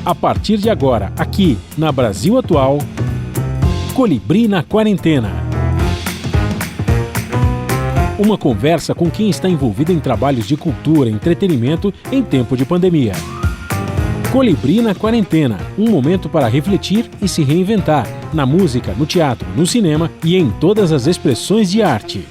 A partir de agora, aqui na Brasil Atual, Colibri na Quarentena. Uma conversa com quem está envolvido em trabalhos de cultura e entretenimento em tempo de pandemia. Colibri na Quarentena, um momento para refletir e se reinventar, na música, no teatro, no cinema e em todas as expressões de arte.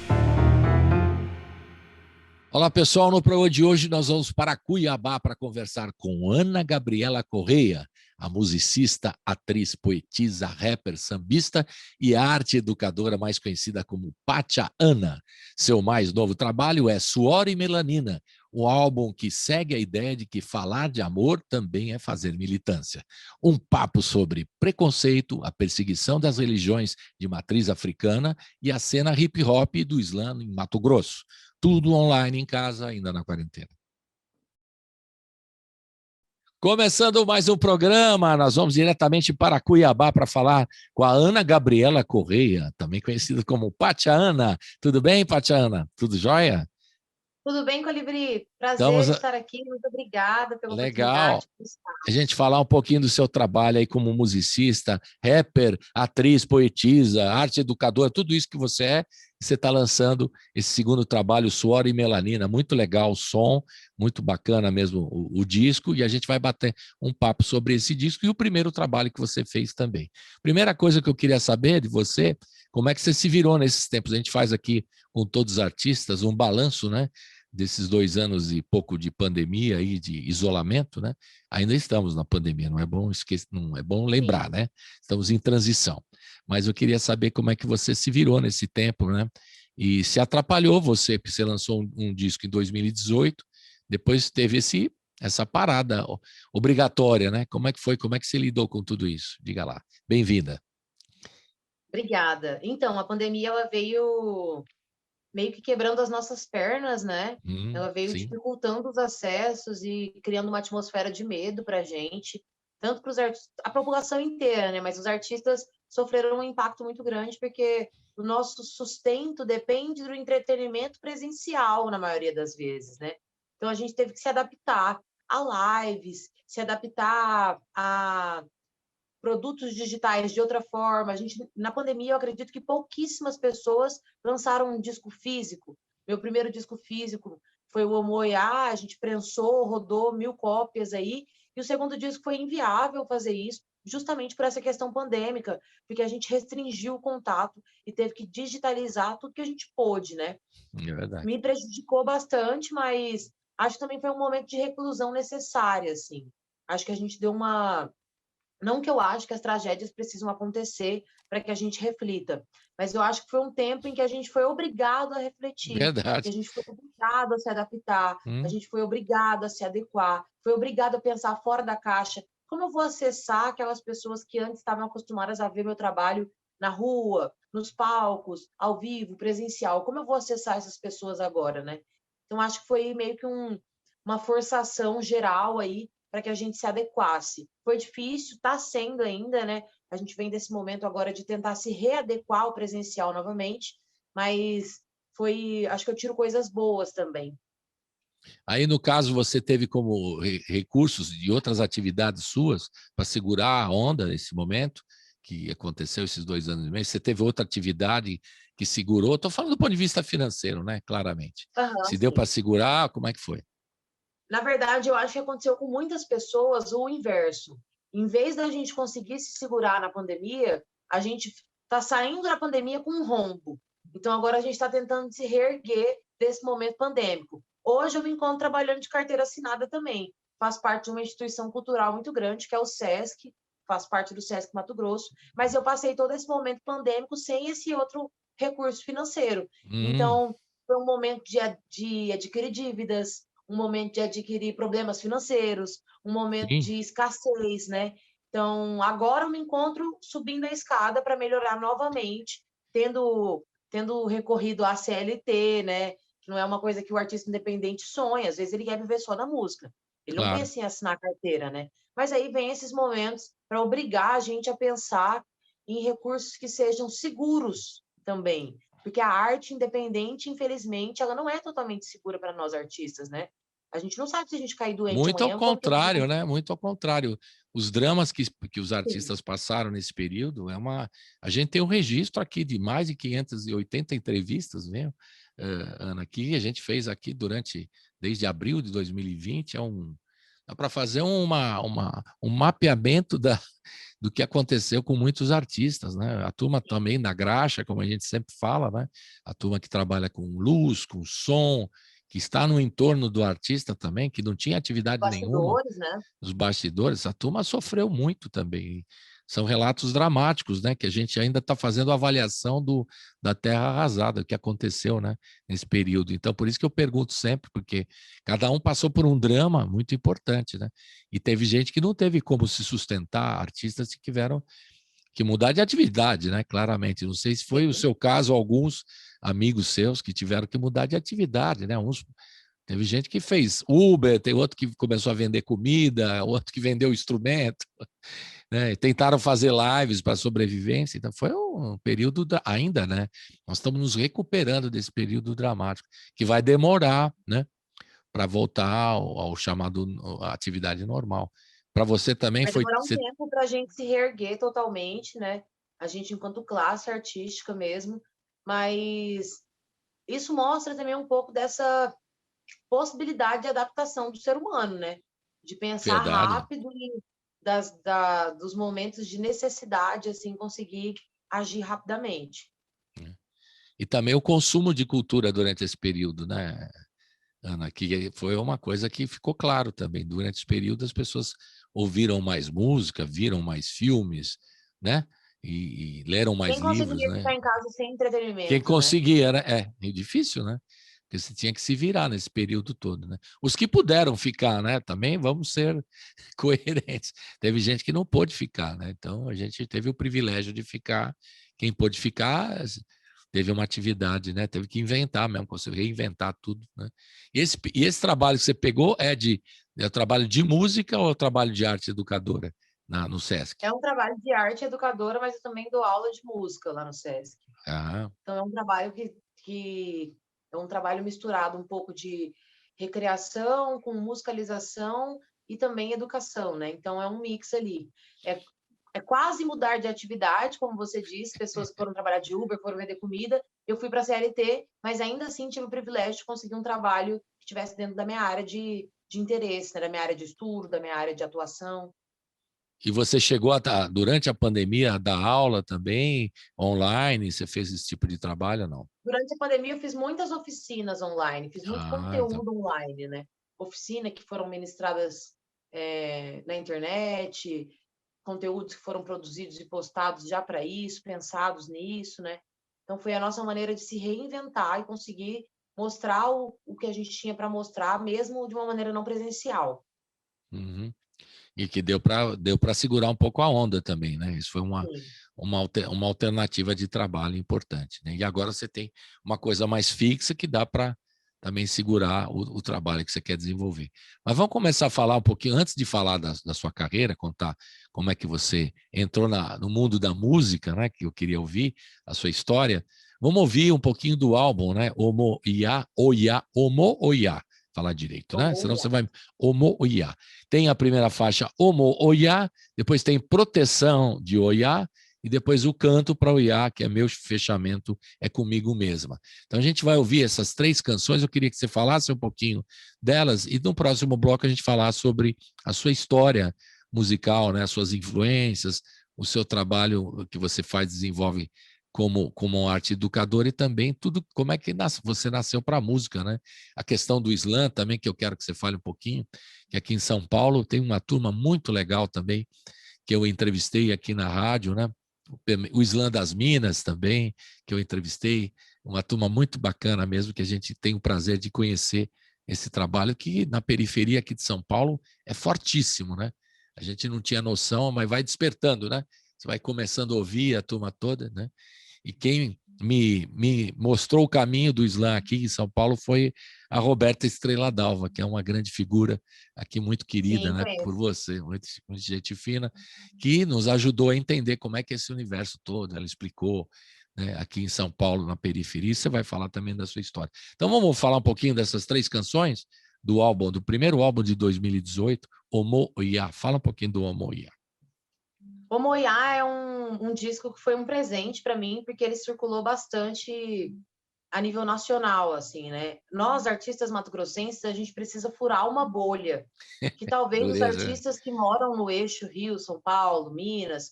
Olá pessoal, no programa de hoje nós vamos para Cuiabá para conversar com Ana Gabriela Correia, a musicista, atriz, poetisa, rapper, sambista e arte educadora mais conhecida como Pátia Ana. Seu mais novo trabalho é Suor e Melanina, um álbum que segue a ideia de que falar de amor também é fazer militância. Um papo sobre preconceito, a perseguição das religiões de matriz africana e a cena hip-hop do Islã em Mato Grosso. Tudo online em casa, ainda na quarentena. Começando mais um programa, nós vamos diretamente para Cuiabá para falar com a Ana Gabriela Correia, também conhecida como Pátia Ana. Tudo bem, Pátia Ana? Tudo jóia? Tudo bem, Colibri? Prazer estar aqui, muito obrigada pela Legal. oportunidade. A gente falar um pouquinho do seu trabalho aí como musicista, rapper, atriz, poetisa, arte educadora, tudo isso que você é. Você está lançando esse segundo trabalho, Suor e Melanina, muito legal o som, muito bacana mesmo o disco, e a gente vai bater um papo sobre esse disco e o primeiro trabalho que você fez também. Primeira coisa que eu queria saber de você, como é que você se virou nesses tempos? A gente faz aqui com todos os artistas um balanço, né, desses 2 anos e pouco de pandemia e de isolamento, né? Ainda estamos na pandemia, não é bom esquecer, não é bom lembrar, né? Estamos em transição. Mas eu queria saber como é que você se virou nesse tempo, né? E se atrapalhou você, porque você lançou um disco em 2018, depois teve essa parada obrigatória, né? Como é que foi? Como é que você lidou com tudo isso? Diga lá. Bem-vinda. Obrigada. Então, a pandemia ela veio meio que quebrando as nossas pernas, né? Ela veio sim. dificultando os acessos e criando uma atmosfera de medo para a gente, tanto para a população inteira, né? Mas os artistas sofreram um impacto muito grande porque o nosso sustento depende do entretenimento presencial, na maioria das vezes, né? Então a gente teve que se adaptar a lives, se adaptar a produtos digitais de outra forma. Na pandemia, eu acredito que pouquíssimas pessoas lançaram um disco físico. Meu primeiro disco físico foi o Omoiá, a gente prensou, rodou 1000 cópias aí, e o segundo disco foi inviável fazer isso, justamente por essa questão pandêmica, porque a gente restringiu o contato e teve que digitalizar tudo que a gente pôde, né? É verdade. Me prejudicou bastante, mas acho que também foi um momento de reclusão necessária, assim. Acho que a gente deu uma... Não que eu acho que as tragédias precisam acontecer para que a gente reflita, mas eu acho que foi um tempo em que a gente foi obrigado a refletir, que Verdade. a gente foi obrigado a se adaptar, a gente foi obrigado a se adequar, foi obrigado a pensar fora da caixa. Como eu vou acessar aquelas pessoas que antes estavam acostumadas a ver meu trabalho na rua, nos palcos, ao vivo, presencial? Como eu vou acessar essas pessoas agora, né? Então, acho que foi meio que uma forçação geral aí para que a gente se adequasse. Foi difícil, está sendo ainda, né? A gente vem desse momento agora de tentar se readequar ao presencial novamente, mas acho que eu tiro coisas boas também. Aí, no caso, você teve como recursos de outras atividades suas para segurar a onda nesse momento que aconteceu esses 2 anos e meio? Você teve outra atividade que segurou? Estou falando do ponto de vista financeiro, né? Claramente. Se deu para segurar, como é que foi? Na verdade, eu acho que aconteceu com muitas pessoas o inverso. Em vez da gente conseguir se segurar na pandemia, a gente está saindo da pandemia com um rombo. Então, agora a gente está tentando se reerguer desse momento pandêmico. Hoje eu me encontro trabalhando de carteira assinada também. Faço parte de uma instituição cultural muito grande, que é o SESC, faço parte do SESC Mato Grosso, mas eu passei todo esse momento pandêmico sem esse outro recurso financeiro. Então, foi um momento de adquirir dívidas, um momento de adquirir problemas financeiros, um momento de escassez, né? Então, agora eu me encontro subindo a escada para melhorar novamente, tendo recorrido à CLT, né? Que não é uma coisa que o artista independente sonha, às vezes ele quer viver só da música. Ele não pensa em assinar a carteira, né? Mas aí vem esses momentos para obrigar a gente a pensar em recursos que sejam seguros também, porque a arte independente, infelizmente, ela não é totalmente segura para nós artistas, né? A gente não sabe se a gente cair doente Muito ao amanhã. contrário, né? Muito ao contrário. os dramas que os artistas passaram nesse período, a gente tem um registro aqui de mais de 580 entrevistas, viu, Ana, que a gente fez aqui desde abril de 2020, dá para fazer um mapeamento do que aconteceu com muitos artistas, né? A turma também da graxa, como a gente sempre fala, né? A turma que trabalha com luz, com som, que está no entorno do artista também, que não tinha atividade nenhuma. Bastidores, né? Os bastidores, a turma sofreu muito também. São relatos dramáticos, né? Que a gente ainda está fazendo a avaliação da terra arrasada, o que aconteceu, né? Nesse período. Então, por isso que eu pergunto sempre, porque cada um passou por um drama muito importante, né? E teve gente que não teve como se sustentar, artistas que tiveram que mudar de atividade, né? Claramente. Não sei se foi o seu caso, alguns amigos seus que tiveram que mudar de atividade, né? Teve gente que fez Uber, tem outro que começou a vender comida, outro que vendeu instrumento, né? Tentaram fazer lives para sobrevivência. Então, foi um período ainda, né? Nós estamos nos recuperando desse período dramático, que vai demorar, né? Para voltar ao chamado à atividade normal. Para você também Vai foi. demorar um tempo para a gente se reerguer totalmente, né? A gente, enquanto classe artística mesmo, mas isso mostra também um pouco dessa possibilidade de adaptação do ser humano, né? De pensar Verdade. rápido e dos momentos de necessidade, assim, conseguir agir rapidamente. E também o consumo de cultura durante esse período, né, Ana? Que foi uma coisa que ficou claro também. Durante esse período, as pessoas ouviram mais música, viram mais filmes, né? E leram mais Quem livros, conseguiria né? ficar em casa sem entretenimento, Quem né? conseguia, né? É difícil, né? Porque você tinha que se virar nesse período todo, né? Os que puderam ficar, né? Também vamos ser coerentes. Teve gente que não pôde ficar, né? Então a gente teve o privilégio de ficar. Quem pôde ficar teve uma atividade, né? Teve que inventar mesmo, conseguiu reinventar tudo, né? E esse trabalho que você pegou é trabalho de música ou trabalho de arte educadora no SESC? É um trabalho de arte educadora, mas eu também dou aula de música lá no SESC. Ah. Então, é um trabalho que é um trabalho misturado um pouco de recreação com musicalização e também educação, né? Então, é um mix ali. É quase mudar de atividade, como você disse, pessoas que foram trabalhar de Uber, foram vender comida. Eu fui para a CLT, mas ainda assim tive o privilégio de conseguir um trabalho que estivesse dentro da minha área de interesse, né? Da minha área de estudo, da minha área de atuação. E você chegou durante a pandemia, a dar aula também, online? Você fez esse tipo de trabalho ou não? Durante a pandemia, eu fiz muitas oficinas online, fiz muito Então. conteúdo online, né? Oficina que foram ministradas na internet, conteúdos que foram produzidos e postados já para isso, pensados nisso, né? Então, foi a nossa maneira de se reinventar e conseguir mostrar o que a gente tinha para mostrar, mesmo de uma maneira não presencial. Uhum. E que deu para segurar um pouco a onda também, né? Isso foi uma alternativa de trabalho importante, né? E agora você tem uma coisa mais fixa que dá para também segurar o trabalho que você quer desenvolver. Mas vamos começar a falar um pouquinho, antes de falar da sua carreira, contar como é que você entrou no mundo da música, né? Que eu queria ouvir a sua história. Vamos ouvir um pouquinho do álbum, né? Omo Oiá, Omo Oiá. Falar direito, né? Senão você vai Omo Oiá. Tem a primeira faixa Omo Oiá, depois tem Proteção de Oiá e depois o Canto para Oiá, que é Meu Fechamento é Comigo Mesma. Então a gente vai ouvir essas 3 canções, eu queria que você falasse um pouquinho delas e no próximo bloco a gente falar sobre a sua história musical, né? As suas influências, o seu trabalho que você desenvolve como arte educadora e também tudo, como é que você nasceu para a música, né? A questão do slam também, que eu quero que você fale um pouquinho, que aqui em São Paulo tem uma turma muito legal também, que eu entrevistei aqui na rádio, né? O Slam das Minas também, que eu entrevistei, uma turma muito bacana mesmo, que a gente tem o prazer de conhecer esse trabalho, que na periferia aqui de São Paulo é fortíssimo, né? A gente não tinha noção, mas vai despertando, né? Você vai começando a ouvir a turma toda, né? E quem me mostrou o caminho do slam aqui em São Paulo foi a Roberta Estrela Dalva, que é uma grande figura aqui, muito querida, Sim, né, por você, muito gente fina, que nos ajudou a entender como é que é esse universo todo. Ela explicou, né, aqui em São Paulo, na periferia, e você vai falar também da sua história. Então vamos falar um pouquinho dessas 3 canções, do álbum, do primeiro álbum de 2018, Omo Oya. Fala um pouquinho do Omo Oya. O Moiá é um disco que foi um presente para mim, porque ele circulou bastante a nível nacional, assim, né? Nós, artistas mato-grossenses, a gente precisa furar uma bolha, que talvez os Dureza. artistas que moram no eixo Rio, São Paulo, Minas,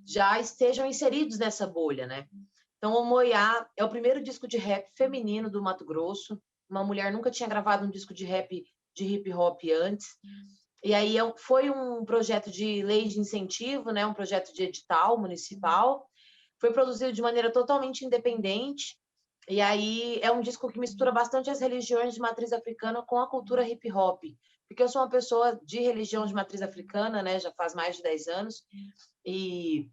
já estejam inseridos nessa bolha, né? Então, o Moiá é o primeiro disco de rap feminino do Mato Grosso. Uma mulher nunca tinha gravado um disco de rap, de hip hop antes. E aí foi um projeto de lei de incentivo, né? Um projeto de edital municipal. Foi produzido de maneira totalmente independente. E aí é um disco que mistura bastante as religiões de matriz africana com a cultura hip hop. Porque eu sou uma pessoa de religião de matriz africana, né? Já faz mais de 10 anos. E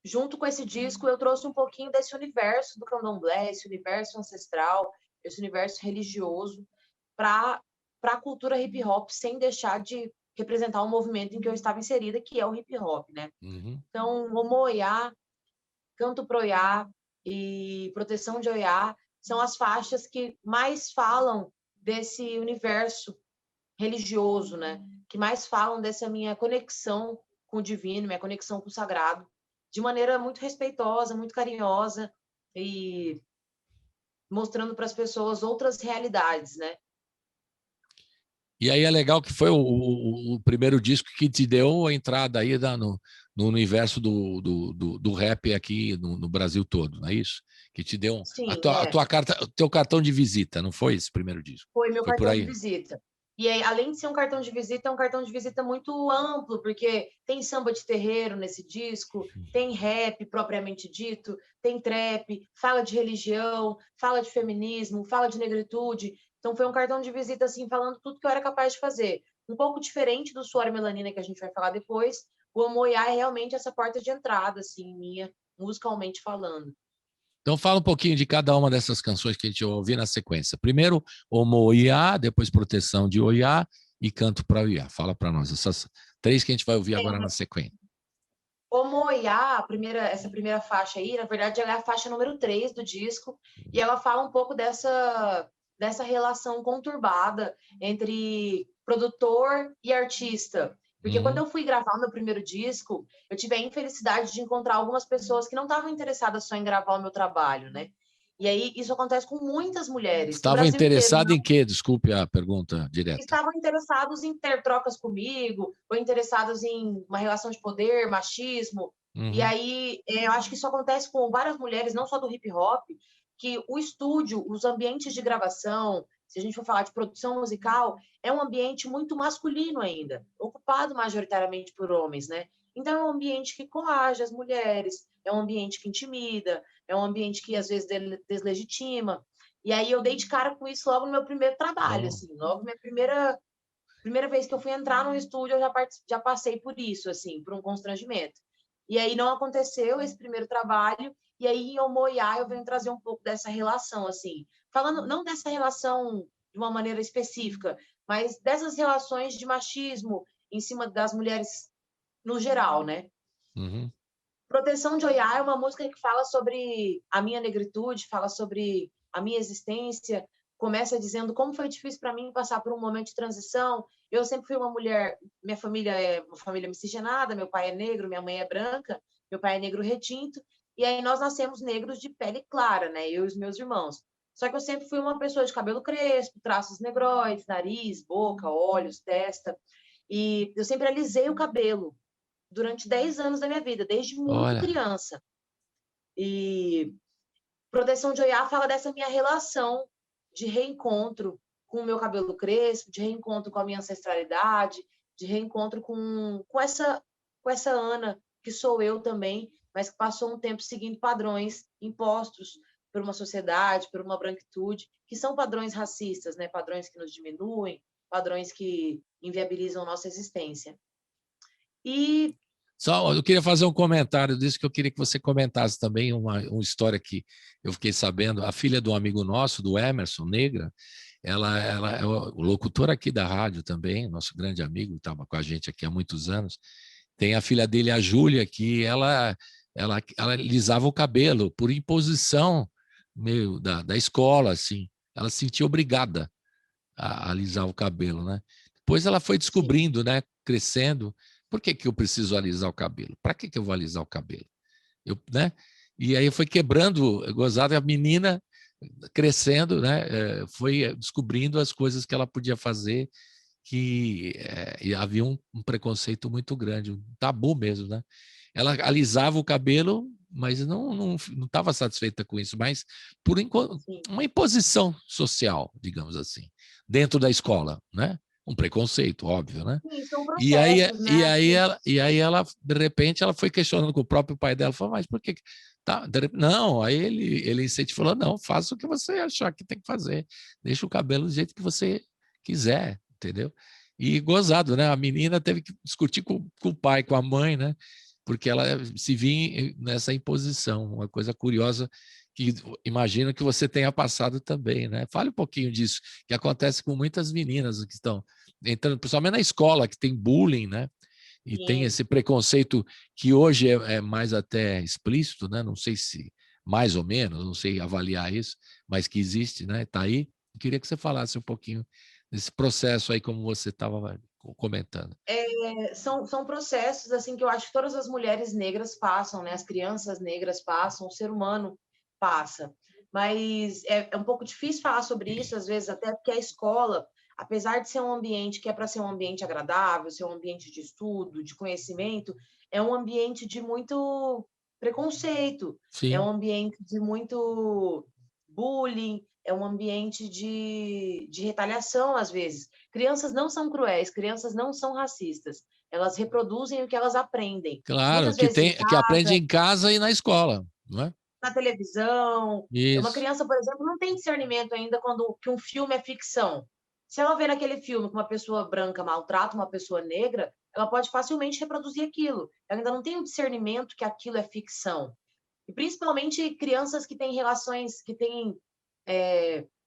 junto com esse disco eu trouxe um pouquinho desse universo do candomblé, esse universo ancestral, esse universo religioso para a cultura hip hop, sem deixar de representar o movimento em que eu estava inserida, que é o hip hop, né? Uhum. Então, o Moiá, Canto pro Oiá e Proteção de Oiá são as faixas que mais falam desse universo religioso, né? Que mais falam dessa minha conexão com o divino, minha conexão com o sagrado, de maneira muito respeitosa, muito carinhosa e mostrando para as pessoas outras realidades, né? E aí é legal que foi o primeiro disco que te deu a entrada aí no universo do rap aqui no Brasil todo, não é isso? Que te deu Sim, a tua carta, o teu cartão de visita, não foi esse primeiro disco? foi meu Foi por cartão de aí? visita. E aí, além de ser um cartão de visita, é um cartão de visita muito amplo, porque tem samba de terreiro nesse disco, tem rap propriamente dito, tem trap, fala de religião, fala de feminismo, fala de negritude. Então foi um cartão de visita assim, falando tudo que eu era capaz de fazer. Um pouco diferente do Suor e Melanina que a gente vai falar depois. O Amoiá é realmente essa porta de entrada assim, minha, musicalmente falando. Então fala um pouquinho de cada uma dessas canções que a gente vai ouvir na sequência. Primeiro, Omo Oiá, depois Proteção de Oiá e Canto para Oiá. Fala para nós, essas três que a gente vai ouvir agora na sequência. O Moiá, essa primeira faixa aí, na verdade, ela é a faixa número 3 do disco, e ela fala um pouco dessa relação conturbada entre produtor e artista. Porque quando eu fui gravar o meu primeiro disco, eu tive a infelicidade de encontrar algumas pessoas que não estavam interessadas só em gravar o meu trabalho, né? E aí isso acontece com muitas mulheres, no Estavam Brasil inteiro. interessados em quê? Desculpe a pergunta direta. Estavam interessados em ter trocas comigo, ou interessados em uma relação de poder, machismo. E Uhum. aí, eu acho que isso acontece com várias mulheres, não só do hip hop, que o estúdio, os ambientes de gravação, se a gente for falar de produção musical, é um ambiente muito masculino ainda, ocupado majoritariamente por homens, né? Então, é um ambiente que coage as mulheres, é um ambiente que intimida, é um ambiente que, às vezes, deslegitima. E aí eu dei de cara com isso logo no meu primeiro trabalho, Oh. assim, logo minha primeira vez que eu fui entrar no estúdio, eu já passei por isso, assim, por um constrangimento. E aí não aconteceu esse primeiro trabalho, e aí em Omoiá eu venho trazer um pouco dessa relação, assim, falando não dessa relação de uma maneira específica, mas dessas relações de machismo em cima das mulheres no geral, né? Uhum. Proteção de Oiá é uma música que fala sobre a minha negritude, fala sobre a minha existência, começa dizendo como foi difícil para mim passar por um momento de transição. Eu sempre fui uma mulher, minha família é uma família miscigenada, meu pai é negro, minha mãe é branca, meu pai é negro retinto, e aí nós nascemos negros de pele clara, né, eu e os meus irmãos. Só que eu sempre fui uma pessoa de cabelo crespo, traços negroides, nariz, boca, olhos, testa, e eu sempre alisei o cabelo durante 10 anos da minha vida, desde muito Olha, criança. E Proteção de Oiá fala dessa minha relação de reencontro com o meu cabelo crespo, de reencontro com a minha ancestralidade, de reencontro com essa Ana, que sou eu também, mas que passou um tempo seguindo padrões impostos por uma sociedade, por uma branquitude, que são padrões racistas, né? Padrões que nos diminuem, padrões que inviabilizam nossa existência. E só eu queria fazer um comentário disso, que eu queria que você comentasse também uma história que eu fiquei sabendo. A filha de um amigo nosso, do Emerson Negra, ela é o locutor aqui da rádio também, nosso grande amigo, estava com a gente aqui há muitos anos. Tem a filha dele, a Júlia, que ela alisava o cabelo por imposição da escola, assim. Ela se sentia obrigada. alisar o cabelo, né? Depois ela foi descobrindo, né, crescendo, por que que eu preciso alisar o cabelo? Para que que eu vou alisar o cabelo? Né? E aí foi quebrando, gozado, a menina crescendo, né, foi descobrindo as coisas que ela podia fazer, que havia um preconceito muito grande, um tabu mesmo, né? Ela alisava o cabelo, mas não estava satisfeita com isso, mas por uma imposição social, digamos assim, dentro da escola, né? Um preconceito, óbvio, né? Sim, são E aí, processos, né? ela, de repente, ela foi questionando com o próprio pai dela, falou, mas por que... Tá, não, aí ele incentivou, não, faça o que você achar que tem que fazer, deixa o cabelo do jeito que você quiser, entendeu? E gozado, né? A menina teve que discutir com o pai, com a mãe, né? Porque ela se via nessa imposição, uma coisa curiosa que imagino que você tenha passado também, né? Fale um pouquinho disso, que acontece com muitas meninas que estão entrando, principalmente na escola, que tem bullying, né? E tem Sim. esse preconceito que hoje é mais até explícito, né? Não sei se mais ou menos, não sei avaliar isso, mas que existe, né? Está aí. Eu queria que você falasse um pouquinho desse processo aí, como você estava comentando. São processos assim que eu acho que todas as mulheres negras passam, né? As crianças negras passam, o ser humano passa. Mas é um pouco difícil falar sobre isso, às vezes, até porque a escola, apesar de ser um ambiente que é para ser um ambiente agradável, ser um ambiente de estudo, de conhecimento, é um ambiente de muito preconceito, é Sim, um ambiente de muito bullying, é um ambiente de retaliação, às vezes. Crianças não são cruéis, crianças não são racistas. Elas reproduzem o que elas aprendem. claro, Muitas vezes em que aprende casa, em casa e na escola, não é? na televisão. Uma Isso. criança, por exemplo, não tem discernimento ainda quando que um filme é ficção. Se ela vê naquele filme que uma pessoa branca maltrata uma pessoa negra, ela pode facilmente reproduzir aquilo. Ela ainda não tem o discernimento que aquilo é ficção. E principalmente crianças que têm relações, que têm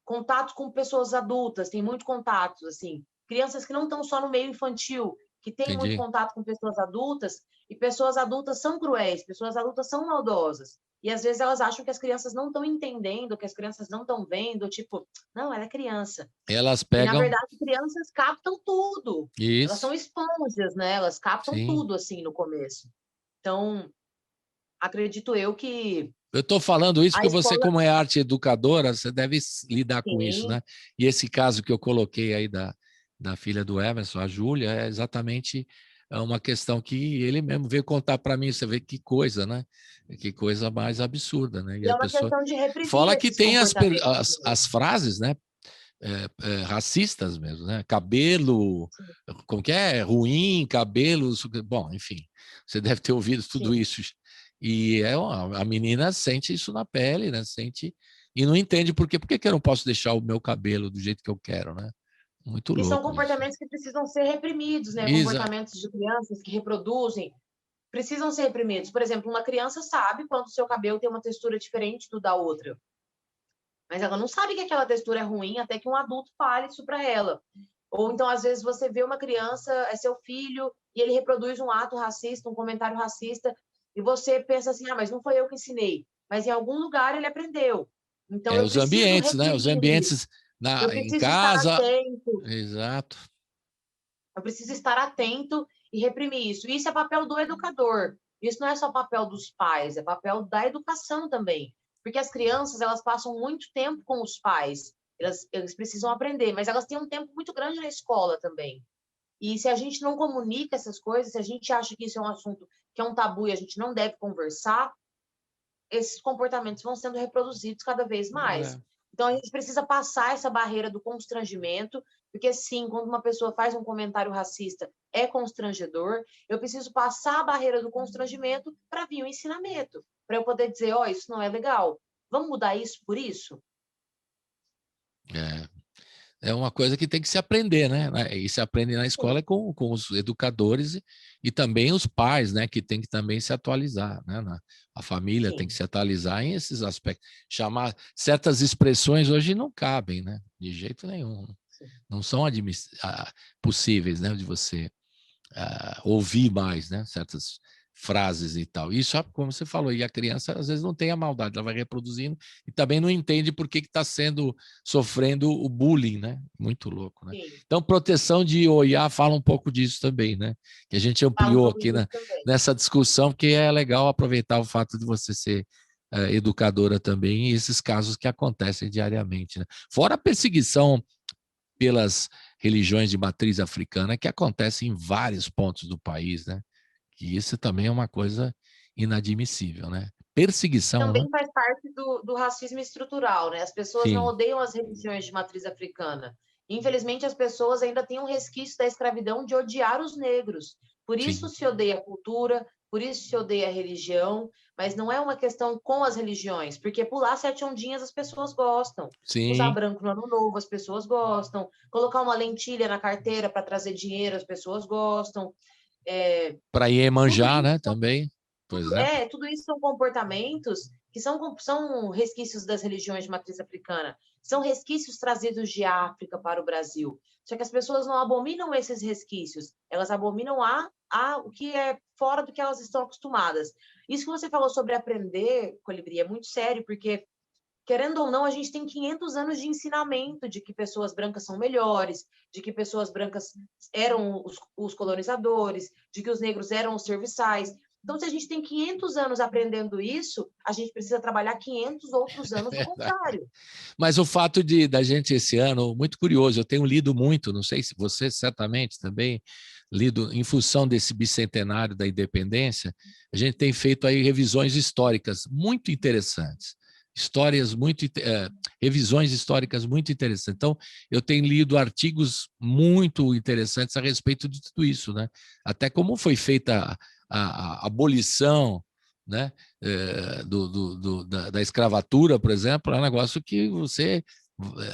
contato com pessoas adultas, tem muito contato, assim. Crianças que não estão só no meio infantil, que têm muito Entendi. contato com pessoas adultas, e pessoas adultas são cruéis, pessoas adultas são maldosas. E às vezes elas acham que as crianças não estão entendendo, que as crianças não estão vendo, tipo, não, ela é criança. Elas E na pegam verdade, crianças captam tudo. Elas isso, são esponjas, né? Elas captam sim. tudo assim no começo. Então, acredito eu que Eu estou falando isso a porque você, escola como é arte educadora, você deve lidar com isso, sim, né? E esse caso que eu coloquei aí da filha do Emerson, a Júlia, é exatamente uma questão que ele mesmo veio contar para mim. Você vê que coisa, né? Que coisa mais absurda, né? E e é a uma pessoa questão de reprimir fala que esses tem comportamentos, né. as frases, né? Racistas mesmo, né? Cabelo, Sim, como que é? Ruim, cabelo, bom, enfim, você deve ter ouvido tudo sim. isso. E a menina sente isso na pele, né? Sente e não entende por que que eu não posso deixar o meu cabelo do jeito que eu quero, né? Muito E são louco isso. comportamentos que precisam ser reprimidos, né, Isa, comportamentos de crianças que reproduzem, precisam ser reprimidos. Por exemplo, uma criança sabe quando o seu cabelo tem uma textura diferente do da outra, mas ela não sabe que aquela textura é ruim até que um adulto fale isso para ela. Ou então, às vezes, você vê uma criança, é seu filho, e ele reproduz um ato racista, um comentário racista, e você pensa assim: ah, mas não foi eu que ensinei. Mas em algum lugar ele aprendeu. Então, eu os preciso ambientes, né? Os reprimir isso. ambientes Eu em preciso estar casa, atento. exato. Eu preciso estar atento e reprimir isso. Isso é papel do educador. Isso não é só papel dos pais, é papel da educação também. Porque as crianças, elas passam muito tempo com os pais. Eles precisam aprender, mas elas têm um tempo muito grande na escola também. E se a gente não comunica essas coisas, se a gente acha que isso é um assunto que é um tabu e a gente não deve conversar, esses comportamentos vão sendo reproduzidos cada vez mais. É. Então, a gente precisa passar essa barreira do constrangimento, porque, sim, quando uma pessoa faz um comentário racista, é constrangedor. Eu preciso passar a barreira do constrangimento para vir o ensinamento, para eu poder dizer: ó, oh, isso não é legal. Vamos mudar isso por isso? É. É uma coisa que tem que se aprender, né? E se aprende na escola com os educadores e também os pais, né? Que tem que também se atualizar, né? A família tem que Sim, se atualizar em esses aspectos. Chamar certas expressões hoje não cabem, né? De jeito nenhum. sim. Não são possíveis, né? De você ouvir mais, né? Certas frases e tal. Isso, como você falou, e a criança às vezes não tem a maldade, ela vai reproduzindo e também não entende por que está sofrendo o bullying, né? Muito louco, né? Sim, Então, proteção de OIA fala um pouco disso também, né? Que a gente fala um ampliou pouco aqui disso também. nessa discussão, porque é legal aproveitar o fato de você ser educadora também e esses casos que acontecem diariamente, né? Fora a perseguição pelas religiões de matriz africana que acontece em vários pontos do país, né? Que isso também é uma coisa inadmissível, né? Perseguição, né? Também faz parte do racismo estrutural, né? As pessoas não Sim, odeiam as religiões de matriz africana. Infelizmente, as pessoas ainda têm um resquício da escravidão de odiar os negros. Por isso sim, se odeia a cultura, por isso se odeia a religião, mas não é uma questão com as religiões, porque pular 7 ondinhas as pessoas gostam. Usar sim. branco no ano novo as pessoas gostam. Colocar uma lentilha na carteira para trazer dinheiro as pessoas gostam. É, Para tudo Iemanjá, né? isso Também, por exemplo. tudo isso são comportamentos que são resquícios das religiões de matriz africana, são resquícios trazidos de África para o Brasil. Só que as pessoas não abominam esses resquícios, elas abominam o que é fora do que elas estão acostumadas. Isso que você falou sobre aprender, Colibri, é muito sério, porque, querendo ou não, a gente tem 500 anos de ensinamento de que pessoas brancas são melhores, de que pessoas brancas eram os colonizadores, de que os negros eram os serviçais. Então, se a gente tem 500 anos aprendendo isso, a gente precisa trabalhar 500 outros anos do contrário. Mas o fato da gente esse ano, muito curioso, eu tenho lido muito, não sei se você certamente também, lido em função desse bicentenário da independência, a gente tem feito aí revisões históricas muito interessantes. Revisões históricas muito interessantes. Então, eu tenho lido artigos muito interessantes a respeito de tudo isso, né? Até como foi feita a abolição, né? Da escravatura, por exemplo, é um negócio que você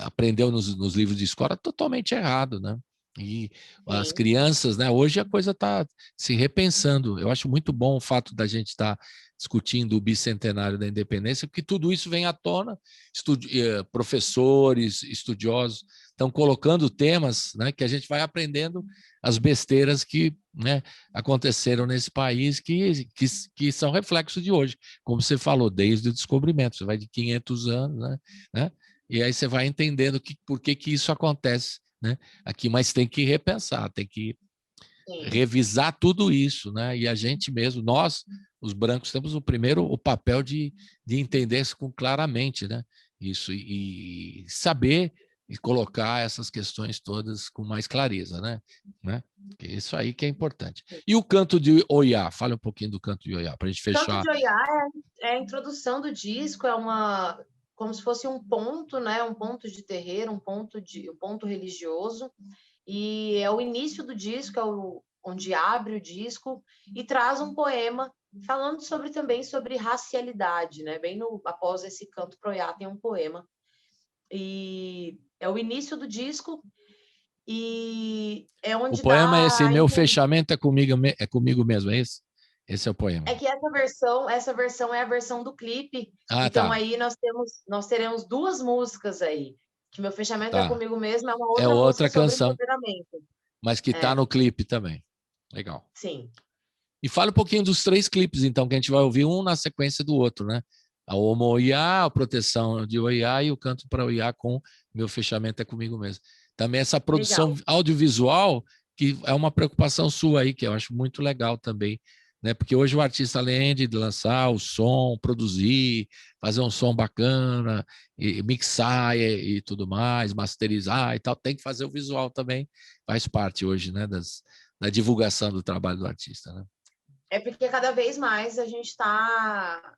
aprendeu nos livros de escola totalmente errado, né? E as Sim, crianças, né? Hoje a coisa está se repensando. Eu acho muito bom o fato da gente estar discutindo o bicentenário da independência, porque tudo isso vem à tona, professores, estudiosos estão colocando temas, né, que a gente vai aprendendo as besteiras que, né, aconteceram nesse país que são reflexos de hoje, como você falou, desde o descobrimento, você vai de 500 anos, né, e aí você vai entendendo por que isso acontece, né, aqui, mas tem que repensar, tem que sim, revisar tudo isso, né? E a gente mesmo, nós, os brancos, temos o papel de entender isso claramente, né? Isso, e saber e colocar essas questões todas com mais clareza, né? Isso aí que é importante. sim. E o canto de Oiá? Fala um pouquinho do canto de Oiá, para a gente Canto fechar. de Oiá é a introdução do disco, como se fosse um ponto, né? Um ponto de terreiro, um ponto religioso. E é o início do disco, onde abre o disco e traz um poema falando também sobre racialidade, né? Após esse canto pro Oiá tem um poema. E é o início do disco e é O onde poema é dá esse, a meu entender. fechamento é comigo mesmo, é esse? Esse é o poema. É que essa versão é a versão do clipe. Ah, Então tá, aí nós teremos duas músicas aí. Que meu fechamento é tá. comigo mesmo, é uma É outra música outra sobre canção, empoderamento. mas que está É, no clipe também. Legal. sim. E fala um pouquinho dos 3 clipes, então, que a gente vai ouvir um na sequência do outro, né? A Homo Oiá, a proteção de Oiá e o canto para Oiá com meu fechamento é comigo mesmo. Também essa produção Legal. audiovisual, que é uma preocupação sua aí, que eu acho muito legal também, né? Porque hoje o artista, além de lançar o som, produzir, fazer um som bacana, e mixar e tudo mais, masterizar e tal, tem que fazer o visual também, faz parte hoje, né, da divulgação do trabalho do artista, né? É porque cada vez mais a gente está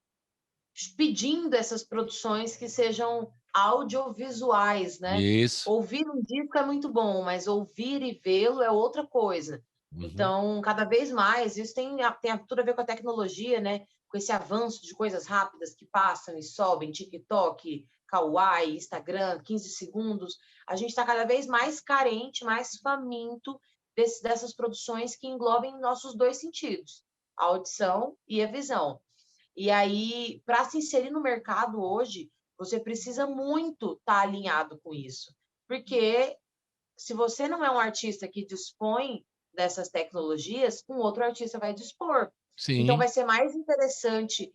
pedindo essas produções que sejam audiovisuais, né? Isso. Ouvir um disco é muito bom, mas ouvir e vê-lo é outra coisa. Uhum. Então, cada vez mais, isso tem tudo a ver com a tecnologia, né? Com esse avanço de coisas rápidas que passam e sobem, TikTok, Kawaii, Instagram, 15 segundos. A gente está cada vez mais carente, mais faminto dessas produções que englobem nossos dois sentidos, a audição e a visão. E aí, para se inserir no mercado hoje, você precisa muito estar alinhado com isso. Porque se você não é um artista que dispõe dessas tecnologias, um outro artista vai dispor. Sim. Então vai ser mais interessante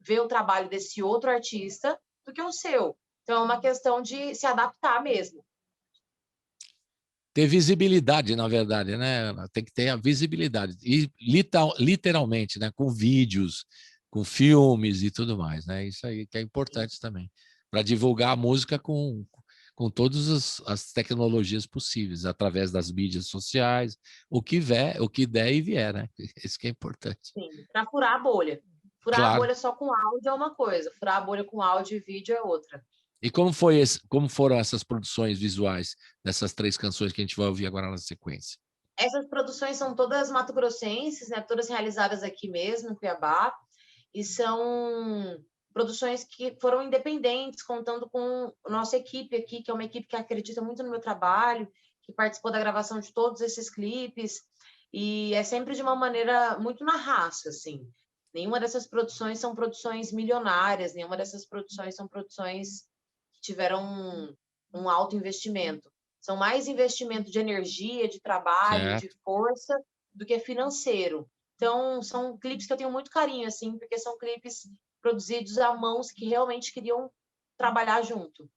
ver o trabalho desse outro artista do que o seu. Então é uma questão de se adaptar mesmo. Ter visibilidade, na verdade, né? Tem que ter a visibilidade. E literalmente, né? Com vídeos, com filmes e tudo mais, né? Isso aí que é importante também. Para divulgar a música com todas as tecnologias possíveis, através das mídias sociais, o que der e vier, né? Isso que é importante. Sim, para furar a bolha. Furar Claro. a bolha só com áudio é uma coisa, furar a bolha com áudio e vídeo é outra. E como foram essas produções visuais dessas 3 canções que a gente vai ouvir agora na sequência? Essas produções são todas mato-grossenses, né? Todas realizadas aqui mesmo, em Cuiabá, e são produções que foram independentes, contando com a nossa equipe aqui, que é uma equipe que acredita muito no meu trabalho, que participou da gravação de todos esses clipes, e é sempre de uma maneira muito na raça, assim. Nenhuma dessas produções são produções milionárias, nenhuma dessas produções são produções que tiveram um alto investimento. São mais investimento de energia, de trabalho, Certo. de força, do que financeiro. Então, são clipes que eu tenho muito carinho, assim, porque são clipes produzidos a mãos que realmente queriam trabalhar junto.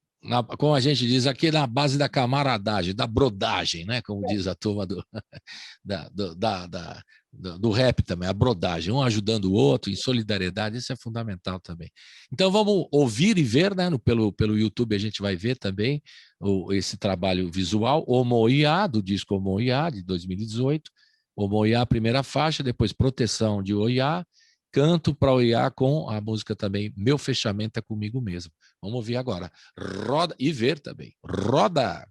Como a gente diz aqui, na base da camaradagem, da brodagem, né? Como diz a turma do rap também, a brodagem, um ajudando o outro, em solidariedade, isso é fundamental também. Então vamos ouvir e ver, né? Pelo YouTube a gente vai ver também esse trabalho visual, Omoiá, do disco Omoiá, de 2018, Omoiá, primeira faixa, depois Proteção de Oiá, Canto para Oiá com a música também Meu Fechamento é Comigo Mesmo. Vamos ouvir agora. Roda e ver também. Roda!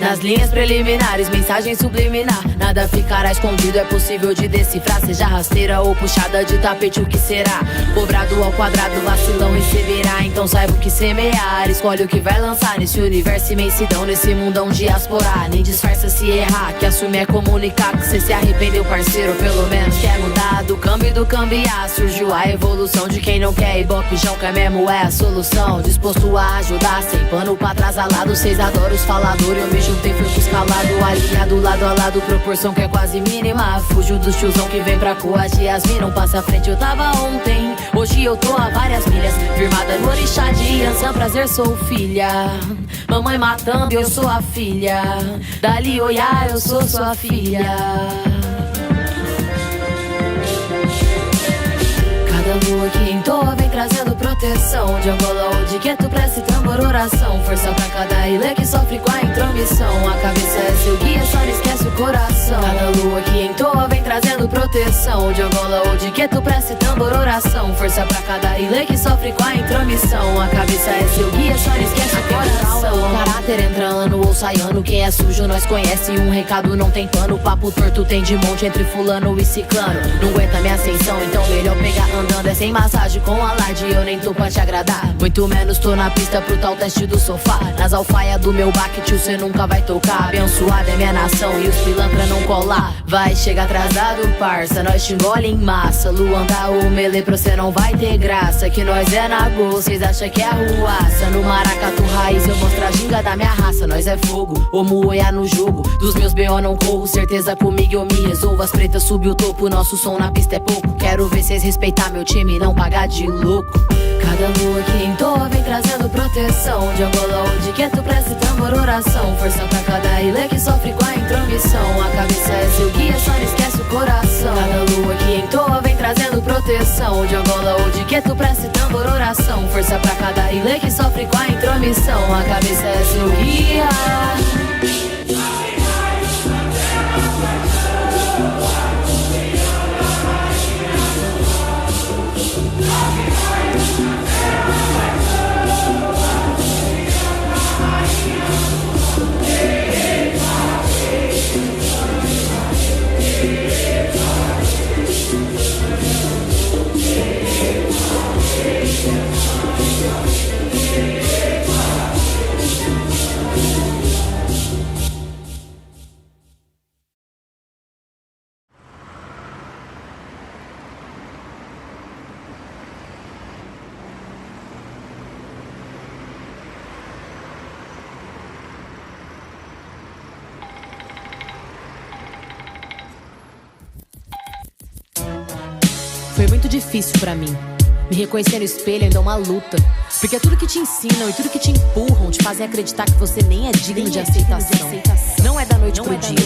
Nas linhas preliminares, mensagem subliminar. Nada ficará escondido, é possível de decifrar. Seja rasteira ou puxada de tapete, o que será? Cobrado ao quadrado, vacilão receberá. Então saiba o que semear, escolhe o que vai lançar. Nesse universo imensidão, nesse mundão diaspora. Nem disfarça se errar, que assumir é comunicar. Que cê se arrependeu, parceiro, pelo menos quer mudar. Do câmbio e do cambiar, surgiu a evolução de quem não quer. Ibope, João, que mesmo é a solução. Disposto a ajudar, sem pano pra trás alado. Cês adoram os faladores, eu me juntei, fui com escalado. Alinhado lado a lado, proporção que é quase mínima. Fujo dos tiozão que vem pra coagir as minas. Não passa à frente, eu tava ontem, hoje eu tô a várias milhas. Firmada no orixá de Ansan, prazer, sou filha. Mamãe matando, eu sou a filha. Dali Oiá, eu sou sua filha. Cada lua que entoa vem trazendo proteção. De Angola ou de Queto, prece, tambor, oração. Força pra cada ilha que sofre com a intromissão. A cabeça é seu guia, só não esquece o coração. Cada lua que entoa vem trazendo proteção. De Angola ou de Queto, prece, tambor, oração. Força pra cada ilha que sofre com a intromissão. A cabeça é seu guia, só não esquece o coração. Caráter entrando ou saindo, quem é sujo nós conhece. Um recado não tem pano, papo torto tem de monte entre fulano e ciclano. Não aguenta minha ascensão, então melhor pegar andando. É sem massagem com alarde, eu nem tô pra te agradar. Muito menos tô na pista pro tal teste do sofá. Nas alfaias do meu baque, tio, cê nunca vai tocar. Abençoada é minha nação e os pilantra não colar. Vai chegar atrasado, parça, nós te engole em massa. Luanda ou Mele, pra cê não vai ter graça. Que nós é na boa, cês acham que é arruaça. No maracatu raiz eu mostro a ginga da minha raça. Nós é fogo, ou moia no jogo. Dos meus B.O. não corro, certeza comigo eu me resolvo. As pretas subiu o topo, nosso som na pista é pouco. Quero ver cês respeitar meu time, não pagar de louco. Cada lua que entoa vem trazendo proteção. De Angola ou de Queto, prece, tambor, oração. Força pra cada ilha que sofre com a intromissão. A cabeça é seu guia, só não esquece o coração. Cada lua que entoa vem trazendo proteção. De Angola ou de Queto, prece, tambor, oração. Força pra cada ilha que sofre com a intromissão. A cabeça é seu guia. difícil pra mim. Me reconhecer no espelho ainda é uma luta. Porque é tudo que te ensinam e tudo que te empurram te fazem acreditar que você nem é digno de aceitação. Não é da noite pro dia.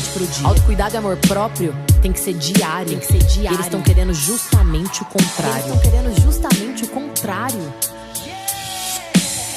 Autocuidado e amor próprio tem que ser diário. E eles estão querendo justamente o contrário.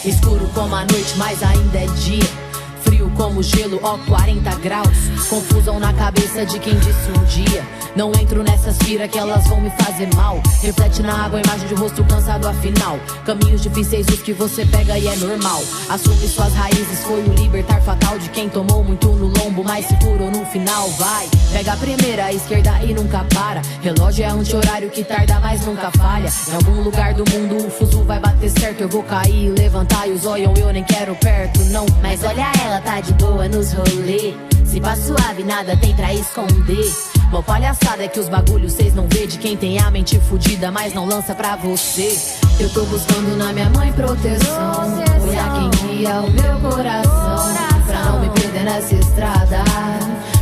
Escuro como a noite, mas ainda é dia. Frio como gelo, 40 graus. Confusão na cabeça de quem disse um dia: não entro nessas firas que elas vão me fazer mal. Reflete na água a imagem de rosto cansado afinal. Caminhos difíceis os que você pega e é normal. Assume suas raízes, foi o libertar fatal de quem tomou muito no lombo, mas se curou no final. Vai, pega a primeira, a esquerda e nunca para. Relógio é anti-horário que tarda, mas nunca falha. Em algum lugar do mundo o fuso vai bater certo. Eu vou cair e levantar e os olham, eu nem quero perto, não. Mas olha ela, tá de boa nos rolê. Se passa suave, nada tem pra esconder. Mó palhaçada é que os bagulhos cês não vê de quem tem a mente fudida, mas não lança pra você. Eu tô buscando na minha mãe proteção. Olhar quem guia o meu coração, pra não me perder nessa estrada,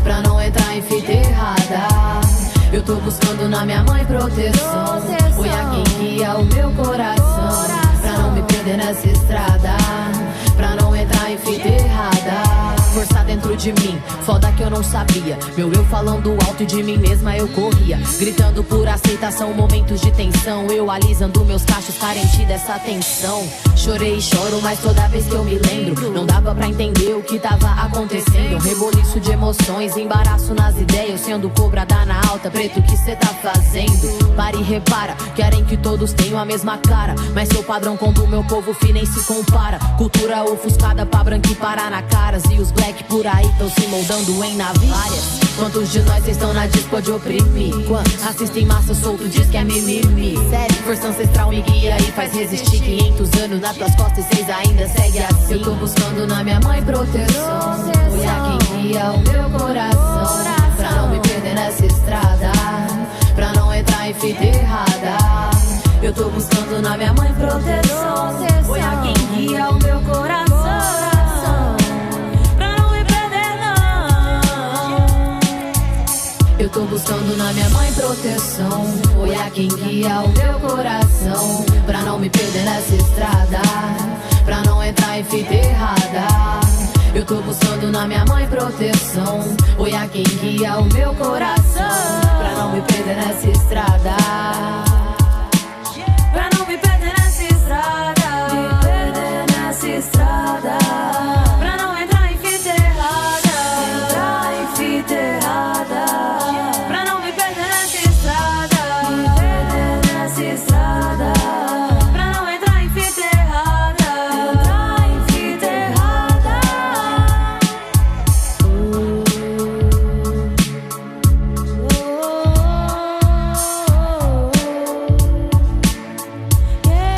pra não entrar em fita errada. Eu tô buscando na minha mãe proteção. Olhar quem guia o meu coração, pra não me perder nessa estrada, pra não entrar em fita errada. Força dentro de mim, foda que eu não sabia. Meu eu falando alto e de mim mesma eu corria, gritando por aceitação, momentos de tensão. Eu alisando meus cachos, carente dessa atenção. Chorei e choro, mas toda vez que eu me lembro, não dava pra entender o que tava acontecendo. Um reboliço de emoções, embaraço nas ideias. Sendo cobrada na alta, preto, o que cê tá fazendo? Para e repara, querem que todos tenham a mesma cara, mas seu padrão com do meu povo fi nem se compara. Cultura ofuscada pra branco e parar na caras. E os black por aí tão se moldando em navalhas. Quantos de nós estão na dispo de oprimir? Quantos assistem massa solto, diz que é mimimi? Sério, força ancestral me guia e faz resistir. 500 anos nas tuas costas e cês ainda segue assim. Eu tô buscando na minha mãe proteção. Olhar quem guia o meu coração, pra não me perder nessa estrada, pra não entrar em fita errada. Eu tô buscando na minha mãe proteção. Olhar quem guia o meu coração, pra não me perder não. Eu tô buscando na minha mãe proteção. Olhar quem guia o meu coração, pra não me perder nessa estrada, pra não entrar em fita errada. Eu tô buscando na minha mãe proteção. Olhar quem guia o meu coração, pra não me perder nessa estrada, pra não me perder nessa estrada, me perder nessa estrada, pra não entrar em fita errada, entrar em fita errada, pra não me perder nessa estrada, me perder nessa estrada, pra não entrar em fita errada, entrar em fita errada. Yeah.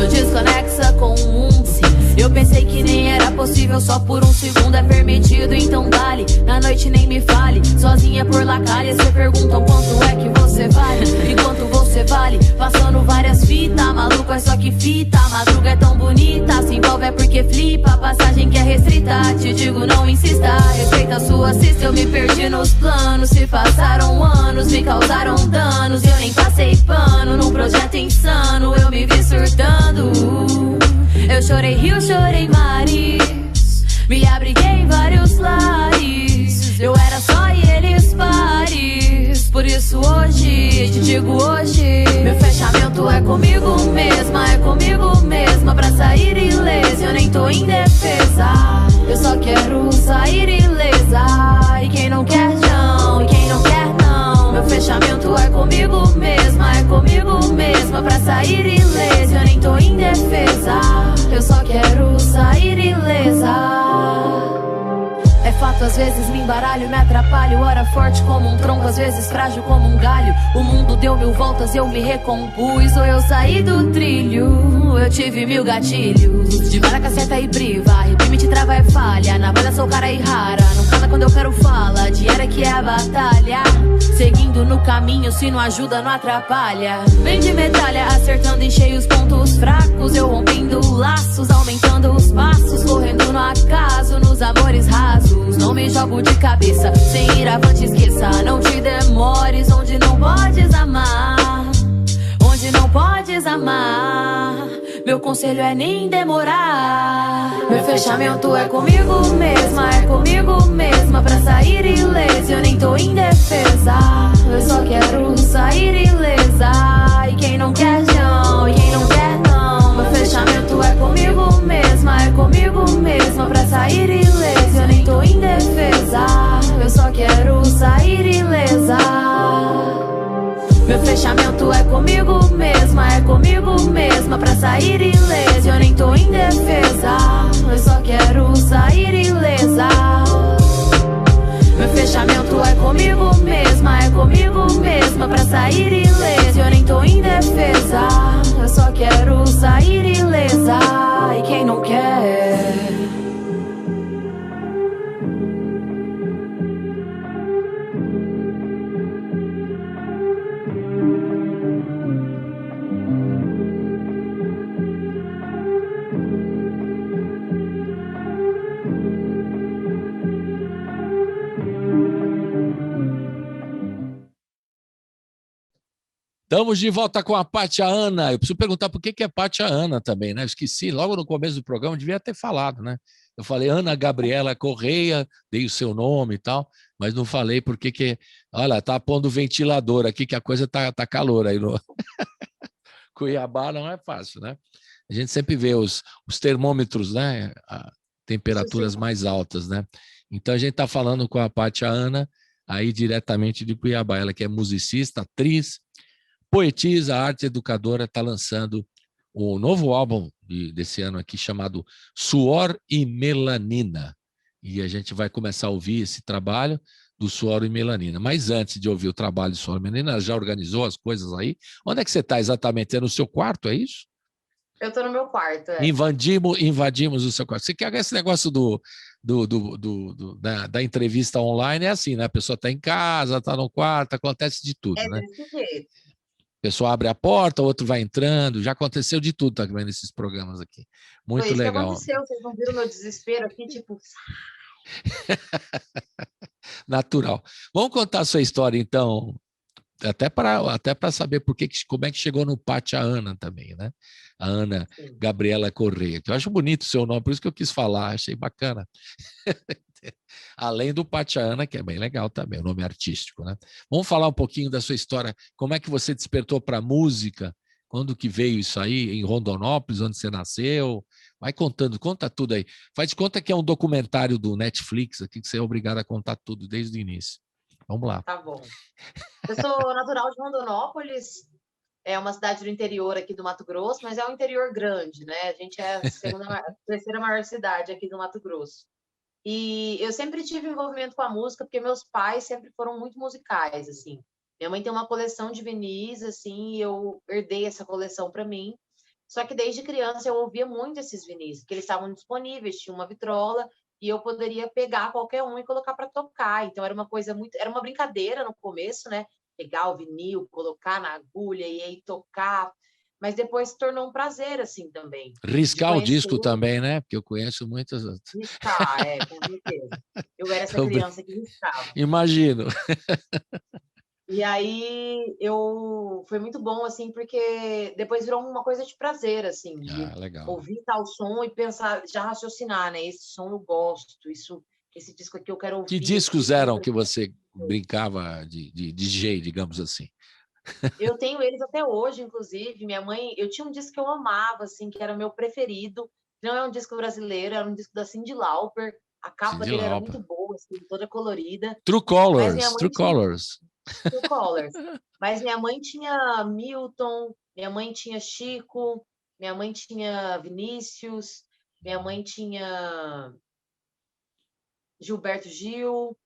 Tô desconexa com o mundo, sim. Eu pensei que nem era possível, só por um segundo é permitido. Então dale, na noite nem me fale. Sozinha por lacalha, cê perguntam quanto é que você vale. E quanto você vale, passando várias fitas. Maluco é só que fita, a madruga é tão bonita. Se envolve é porque flipa, passagem que é restrita. Te digo não insista, respeita a sua assista. Eu me perdi nos planos, se passaram anos, me causaram danos. Eu nem passei pano, num projeto insano eu me vi surtando. Eu chorei rio, chorei mares, me abriguei em vários lares. Eu era só e eles pares. Por isso hoje, te digo hoje, meu fechamento é comigo mesma pra sair ilesa. Eu nem tô indefesa, eu só quero sair ilesa. E quem não quer não, e quem não quer não. Meu fechamento é comigo mesma pra sair ilesa. Eu nem tô indefesa, eu só quero sair ilesa. É fato, às vezes me embaralho, me atrapalho. Ora forte como um tronco, às vezes frágil como um galho. O mundo deu 1000 voltas, eu me recompus. Ou eu saí do trilho, eu tive 1000 gatilhos. De bala, caceta e priva, reprime, te trava é falha. Na bala sou cara e rara, não cala quando eu quero fala. Diária que é a batalha, seguindo no caminho, se não ajuda não atrapalha. Vem de medalha, acertando em cheio os pontos fracos. Eu rompendo laços, aumentando os passos. Correndo no acaso, nos amores rasos. Não me jogo de cabeça, sem ir avante esqueça. Não te demores, onde não podes amar. Onde não podes amar. Meu conselho é nem demorar. Meu fechamento é comigo mesma pra sair ilesa. Eu nem tô indefesa, eu só quero sair ilesa. E quem não quer não, e quem não quer não. Meu fechamento é comigo mesma pra sair ilesa. Eu nem tô indefesa, eu só quero sair ilesa. Meu fechamento é comigo mesma pra sair ilesa. Eu nem tô indefesa, eu só quero sair ilesa. Meu fechamento é comigo mesma pra sair ilesa. Eu nem tô indefesa, eu só quero sair ilesa. E quem não quer? Estamos de volta com a Pátia Ana. Eu preciso perguntar por que é Pátia Ana também, né? Eu esqueci, logo no começo do programa, eu devia ter falado, né? Eu falei Ana Gabriela Correia, dei o seu nome e tal, mas não falei porque que... Olha, tá pondo ventilador aqui, que a coisa tá calor aí no... Cuiabá não é fácil, né? A gente sempre vê os termômetros, né? A temperaturas mais altas, né? Então a gente está falando com a Pátia Ana, aí diretamente de Cuiabá. Ela que é musicista, atriz, poetisa, arte educadora, está lançando o novo álbum desse ano aqui chamado Suor e Melanina. E a gente vai começar a ouvir esse trabalho do Suor e Melanina. Mas antes de ouvir o trabalho do Suor e Melanina, ela já organizou as coisas aí? Onde é que você está exatamente? É no seu quarto, é isso? Eu estou no meu quarto. Invadimos o seu quarto. Você quer esse negócio da entrevista online? É assim, né? A pessoa está em casa, está no quarto, acontece de tudo, né? Desse jeito. A pessoa abre a porta, o outro vai entrando. Já aconteceu de tudo também nesses programas aqui. Muito Foi isso legal. que aconteceu, vocês não viram meu desespero aqui, tipo... Natural. Vamos contar a sua história, então, até para saber como é que chegou no Pátia Ana também, né? A Ana Gabriela Correia, que eu acho bonito o seu nome, por isso que eu quis falar, achei bacana. Além do Pátia Ana, que é bem legal também, o nome artístico, né? Vamos falar um pouquinho da sua história, como é que você despertou para a música, quando que veio isso aí, em Rondonópolis, onde você nasceu? Vai contando, conta tudo aí. Faz de conta que é um documentário do Netflix aqui, que você é obrigado a contar tudo desde o início. Vamos lá. Tá bom. Eu sou natural de Rondonópolis, é uma cidade do interior aqui do Mato Grosso, mas é um interior grande, né? A gente é a terceira maior cidade aqui do Mato Grosso. E eu sempre tive envolvimento com a música, porque meus pais sempre foram muito musicais, assim. Minha mãe tem uma coleção de vinis, assim, e eu herdei essa coleção para mim. Só que desde criança eu ouvia muito esses vinis, que eles estavam disponíveis, tinha uma vitrola e eu poderia pegar qualquer um e colocar para tocar. Então era uma coisa muito, era uma brincadeira no começo, né? Pegar o vinil, colocar na agulha e aí tocar, mas depois se tornou um prazer assim também. Riscar o disco também, né? Porque eu conheço muitas outras. Riscar, com certeza. Eu era essa criança que riscava. Imagino. E aí foi muito bom, assim, porque depois virou uma coisa de prazer, assim, de ouvir tal som e pensar, já raciocinar, né? Esse som eu gosto, esse disco aqui eu quero ouvir. Que discos eram que você brincava de DJ, digamos assim? Eu tenho eles até hoje, inclusive. Minha mãe, eu tinha um disco que eu amava, assim, que era o meu preferido. Não é um disco brasileiro, era um disco da Cyndi Lauper. A capa dele era muito boa, assim, toda colorida. True Colors, True Colors. True Colors. Mas minha mãe tinha Milton, minha mãe tinha Chico, minha mãe tinha Vinícius, minha mãe tinha Gilberto Gil,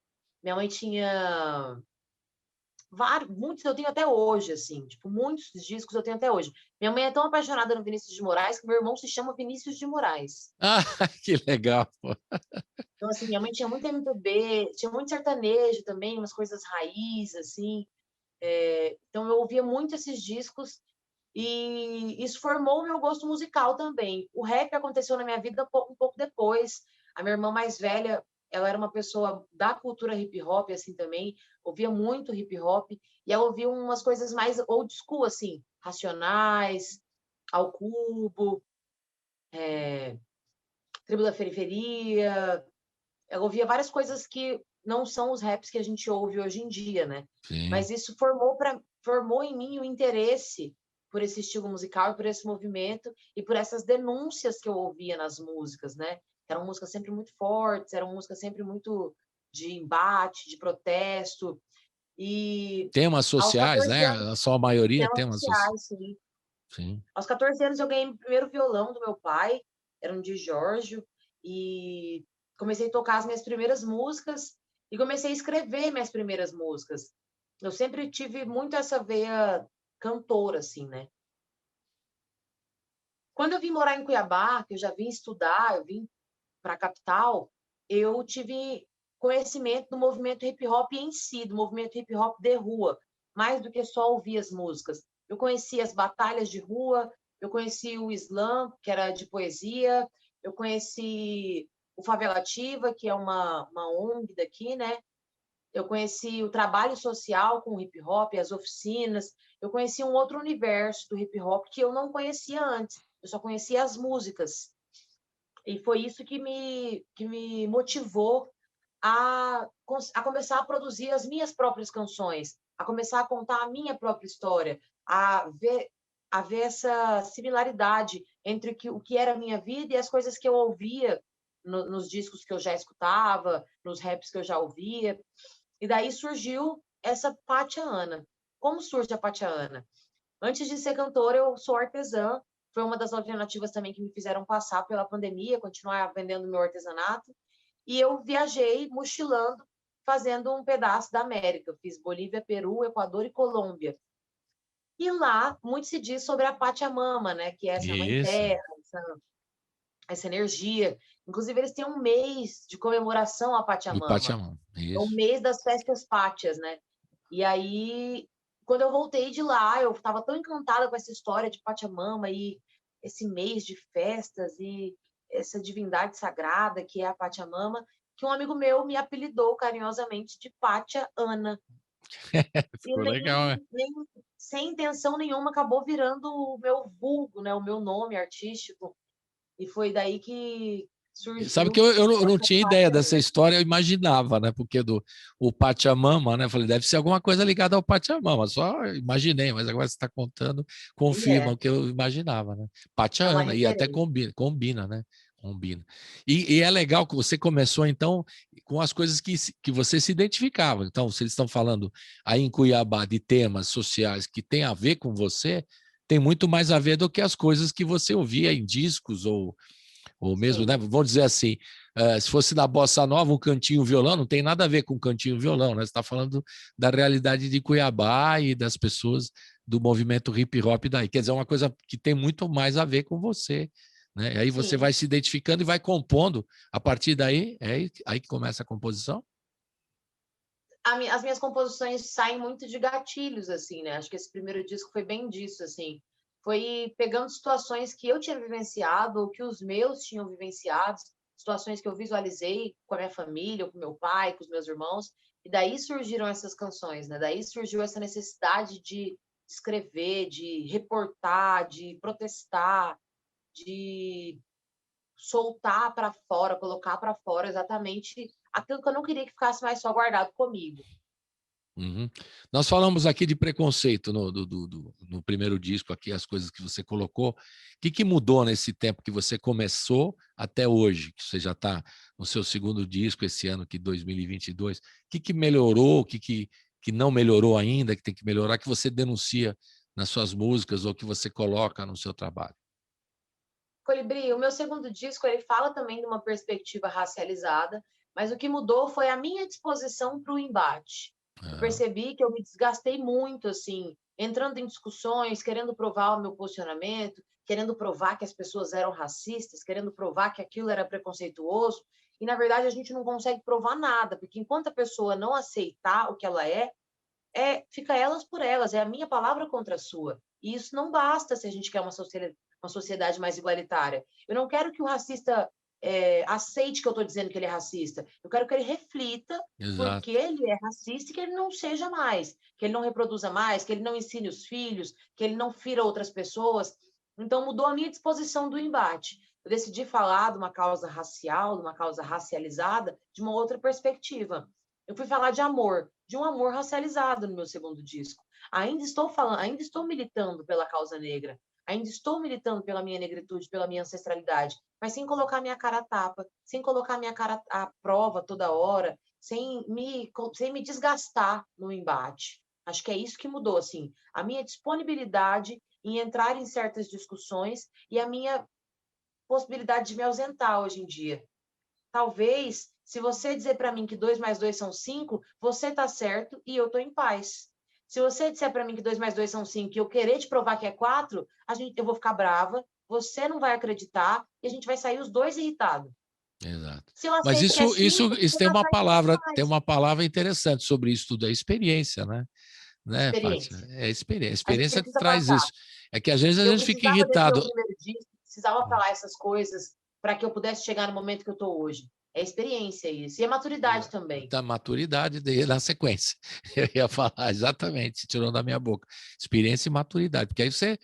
minha mãe tinha muitos, eu tenho até hoje, assim, tipo, muitos discos eu tenho até hoje. Minha mãe é tão apaixonada no Vinícius de Moraes que meu irmão se chama Vinícius de Moraes. Ah, que legal, pô. Então, assim, minha mãe tinha muito MPB, tinha muito sertanejo também, umas coisas raiz, assim. Então, eu ouvia muito esses discos e isso formou o meu gosto musical também. O rap aconteceu na minha vida um pouco depois. A minha irmã mais velha, ela era uma pessoa da cultura hip hop, assim, também, ouvia muito hip hop, e ela ouvia umas coisas mais old school, assim, Racionais, Ao Cubo, Tribo da Periferia. Ela ouvia várias coisas que não são os raps que a gente ouve hoje em dia, né? Sim. Mas isso formou em mim o interesse por esse estilo musical, por esse movimento e por essas denúncias que eu ouvia nas músicas, né? Eram músicas sempre muito fortes, eram músicas sempre muito de embate, de protesto. E temas sociais, né? A sua maioria temas sociais. Sim. Aos 14 anos eu ganhei o primeiro violão do meu pai, era um de Giorgio, e comecei a tocar as minhas primeiras músicas e comecei a escrever minhas primeiras músicas. Eu sempre tive muito essa veia cantora, assim, né? Quando eu vim morar em Cuiabá, que eu já vim estudar, eu vim para a capital, eu tive conhecimento do movimento hip hop em si, do movimento hip hop de rua, mais do que só ouvir as músicas. Eu conheci as batalhas de rua, eu conheci o slam, que era de poesia, eu conheci o Favelativa, que é uma ONG daqui, né? Eu conheci o trabalho social com o hip hop, as oficinas, eu conheci um outro universo do hip hop que eu não conhecia antes, eu só conhecia as músicas. E foi isso que me motivou a começar a produzir as minhas próprias canções, a começar a contar a minha própria história, a ver essa similaridade entre o que era a minha vida e as coisas que eu ouvia nos discos que eu já escutava, nos raps que eu já ouvia. E daí surgiu essa Pátia Ana. Como surge a Pátia Ana? Antes de ser cantora, eu sou artesã. Foi uma das alternativas também que me fizeram passar pela pandemia, continuar vendendo meu artesanato. E eu viajei mochilando, fazendo um pedaço da América. Eu fiz Bolívia, Peru, Equador e Colômbia. E lá, muito se diz sobre a Pachamama, né? Que é essa mãe terra, essa energia. Inclusive, eles têm um mês de comemoração à Pachamama. É o mês das festas pátias, né? E aí, quando eu voltei de lá, eu estava tão encantada com essa história de Pachamama e esse mês de festas e essa divindade sagrada que é a Pachamama, que um amigo meu me apelidou carinhosamente de Pátia Ana. Ficou legal, né? Sem intenção nenhuma, acabou virando o meu vulgo, né? O meu nome artístico. E foi daí que surgiu. Sabe que eu não tinha ideia dessa história, eu imaginava, né? Porque o Pachamama, né? Eu falei, deve ser alguma coisa ligada ao Pachamama, só imaginei, mas agora você está contando, confirma o que eu imaginava, né? Pátia Ana, e até combina, né? Combina. E é legal que você começou, então, com as coisas que você se identificava. Então, se eles estão falando aí em Cuiabá de temas sociais que tem a ver com você, tem muito mais a ver do que as coisas que você ouvia em discos ou mesmo, né? Vamos dizer assim, se fosse da Bossa Nova, um cantinho violão, não tem nada a ver com cantinho violão, né? Você está falando da realidade de Cuiabá e das pessoas do movimento hip hop daí. Quer dizer, é uma coisa que tem muito mais a ver com você, né? E aí você Sim. vai se identificando e vai compondo. A partir daí, é aí que começa a composição? As minhas composições saem muito de gatilhos, assim, né? Acho que esse primeiro disco foi bem disso, assim. Foi pegando situações que eu tinha vivenciado ou que os meus tinham vivenciado, situações que eu visualizei com a minha família, ou com meu pai, com os meus irmãos, e daí surgiram essas canções, né? Daí surgiu essa necessidade de escrever, de reportar, de protestar, de soltar para fora, colocar para fora exatamente aquilo que eu não queria que ficasse mais só guardado comigo. Uhum. Nós falamos aqui de preconceito no primeiro disco, aqui as coisas que você colocou. O que mudou nesse tempo que você começou até hoje, que você já está no seu segundo disco esse ano, que 2022? O que melhorou, o que não melhorou ainda, que tem que melhorar, que você denuncia nas suas músicas ou que você coloca no seu trabalho? Colibri, o meu segundo disco, ele fala também de uma perspectiva racializada, mas o que mudou foi a minha disposição para o embate. Eu percebi que eu me desgastei muito, assim, entrando em discussões, querendo provar o meu posicionamento, querendo provar que as pessoas eram racistas, querendo provar que aquilo era preconceituoso, e na verdade a gente não consegue provar nada, porque enquanto a pessoa não aceitar o que ela fica elas por elas, é a minha palavra contra a sua. E isso não basta se a gente quer uma sociedade mais igualitária. Eu não quero que o racista aceite que eu estou dizendo que ele é racista. Eu quero que ele reflita porque ele é racista e que ele não seja mais, que ele não reproduza mais, que ele não ensine os filhos, que ele não fira outras pessoas. Então, mudou a minha disposição do embate. Eu decidi falar de uma causa racial, de uma causa racializada, de uma outra perspectiva. Eu fui falar de amor, de um amor racializado no meu segundo disco. Ainda estou militando pela causa negra, ainda estou militando pela minha negritude, pela minha ancestralidade, mas sem colocar minha cara a tapa, sem colocar minha cara à prova toda hora, sem me desgastar no embate. Acho que é isso que mudou, assim, a minha disponibilidade em entrar em certas discussões e a minha possibilidade de me ausentar hoje em dia. Talvez, se você dizer para mim que 2 mais 2 são 5, você está certo e eu estou em paz. Se você disser para mim que 2 mais 2 são 5 e eu querer te provar que é 4, eu vou ficar brava, você não vai acreditar e a gente vai sair os dois irritados. Exato. Se eu Mas aceito que é 5, isso tem uma palavra interessante sobre isso tudo, é experiência, né? Experiência. Fátima? É experiência. A A experiência gente precisa traz passar. isso. É que às vezes a gente fica Eu precisava desse irritado. meu primeiro disco, precisava falar essas coisas para que eu pudesse chegar no momento que eu estou hoje. É experiência isso. E é maturidade também. Da maturidade na sequência. Eu ia falar exatamente, tirou da minha boca. Experiência e maturidade. Porque aí você.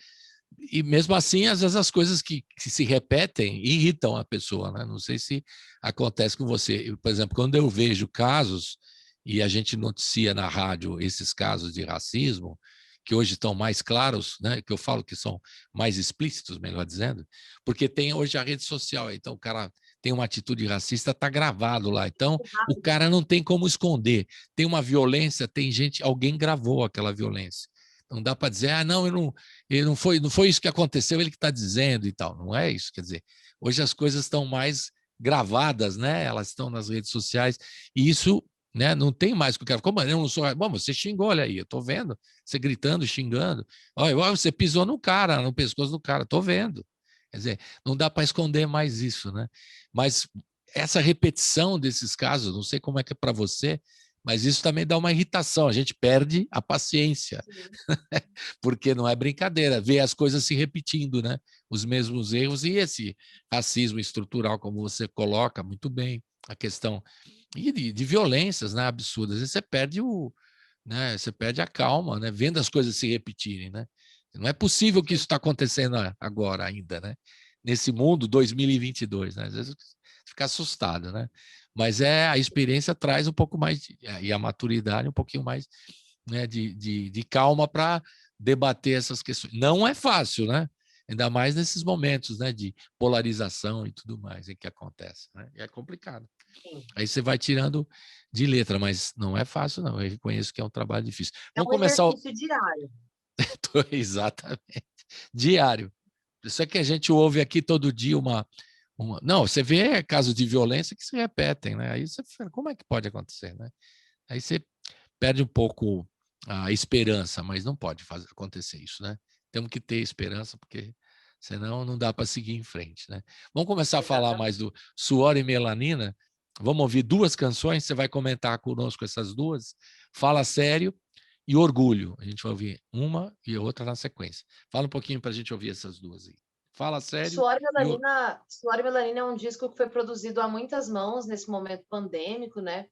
E mesmo assim, às vezes as coisas que se repetem irritam a pessoa, né? Não sei se acontece com você. Por exemplo, quando eu vejo casos, e a gente noticia na rádio esses casos de racismo, que hoje estão mais claros, né? Que eu falo que são mais explícitos, melhor dizendo, porque tem hoje a rede social, então o cara tem uma atitude racista, está gravado lá, então o cara não tem como esconder. Tem uma violência, tem gente, alguém gravou aquela violência. Não dá para dizer, não, não foi isso que aconteceu, ele que está dizendo e tal. Não é isso, quer dizer, hoje as coisas estão mais gravadas, né? Elas estão nas redes sociais, e isso, né, não tem mais que o cara. Como eu não sou. Bom, você xingou, olha aí, eu estou vendo, você gritando, xingando. Olha, você pisou no cara, no pescoço do cara, estou vendo. Quer dizer, não dá para esconder mais isso, né? Mas essa repetição desses casos, não sei como é que é para você, mas isso também dá uma irritação, a gente perde a paciência, porque não é brincadeira, ver as coisas se repetindo, né? Os mesmos erros e esse racismo estrutural, como você coloca muito bem, a questão de violências, né, absurdas, e você perde né, você perde a calma, né, vendo as coisas se repetirem, né? Não é possível que isso está acontecendo agora ainda, né? Nesse mundo 2022, né? Às vezes fica assustado, né? Mas a experiência traz um pouco mais, e a maturidade um pouquinho mais, né, de calma para debater essas questões. Não é fácil, né? Ainda mais nesses momentos, né, de polarização e tudo mais em que acontece, né? E é complicado. Sim. Aí você vai tirando de letra, mas não é fácil, não. Eu reconheço que é um trabalho difícil. É um exercício diário. Exatamente. Diário. Isso é que a gente ouve aqui todo dia Não, você vê casos de violência que se repetem, né? Aí você fala, como é que pode acontecer, né? Aí você perde um pouco a esperança, mas não pode acontecer isso, né? Temos que ter esperança, porque senão não dá para seguir em frente, né? Vamos começar a falar mais do Suor e Melanina. Vamos ouvir 2 canções, você vai comentar conosco essas 2. Fala Sério e Orgulho. A gente vai ouvir uma e outra na sequência. Fala um pouquinho para a gente ouvir essas 2 aí. Fala Sério. Suor e Melanina é um disco que foi produzido a muitas mãos nesse momento pandêmico, né?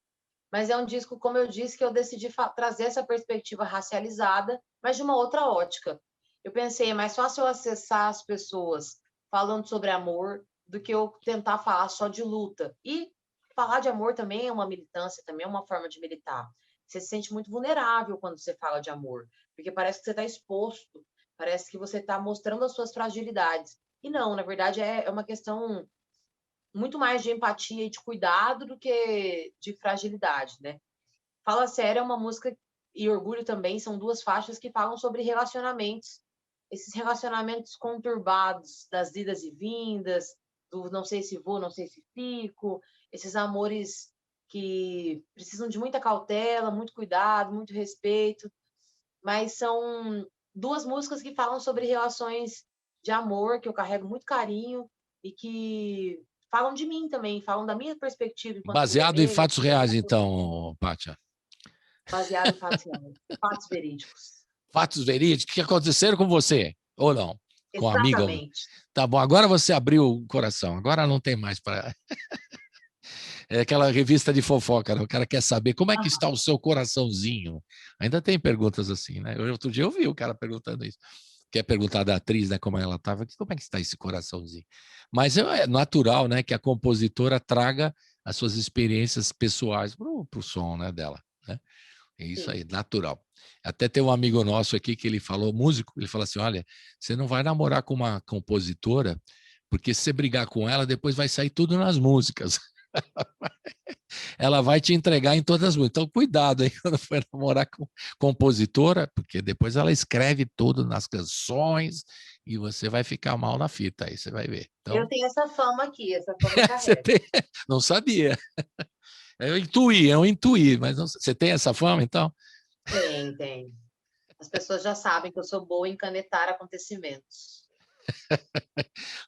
Mas é um disco, como eu disse, que eu decidi trazer essa perspectiva racializada, mas de uma outra ótica. Eu pensei, é mais fácil eu acessar as pessoas falando sobre amor do que eu tentar falar só de luta. E falar de amor também é uma militância, também é uma forma de militar. Você se sente muito vulnerável quando você fala de amor, porque parece que você está exposto, parece que você está mostrando as suas fragilidades. E não, na verdade, é uma questão muito mais de empatia e de cuidado do que de fragilidade, né? Fala Sério é uma música, e Orgulho também, são 2 faixas que falam sobre relacionamentos, esses relacionamentos conturbados, das idas e vindas, do não sei se vou, não sei se fico, esses amores que precisam de muita cautela, muito cuidado, muito respeito, mas são 2 músicas que falam sobre relações de amor, que eu carrego muito carinho e que falam de mim também, falam da minha perspectiva. Baseado em fatos reais, então, Pátia. Baseado em fatos reais, fatos verídicos. Fatos verídicos que aconteceram com você, ou não? Com a amiga? Tá bom, agora você abriu o coração, agora não tem mais para... É aquela revista de fofoca, né? O cara quer saber como é que está o seu coraçãozinho. Ainda tem perguntas assim, né? Outro dia eu vi o cara perguntando isso. Quer perguntar da atriz, né, como ela estava, como é que está esse coraçãozinho? Mas é natural, né, que a compositora traga as suas experiências pessoais para o som, né, dela, né? É isso aí, natural. Até tem um amigo nosso aqui que ele falou, músico, ele falou assim, olha, você não vai namorar com uma compositora, porque se você brigar com ela, depois vai sair tudo nas músicas. Ela vai te entregar em todas as músicas. Então, cuidado aí quando for namorar com compositora, porque depois ela escreve tudo nas canções e você vai ficar mal na fita, aí você vai ver. Então, eu tenho essa fama aqui, essa fama você tem... Não sabia. Eu intuí, mas não... Você tem essa fama, então? Tem. As pessoas já sabem que eu sou boa em canetar acontecimentos.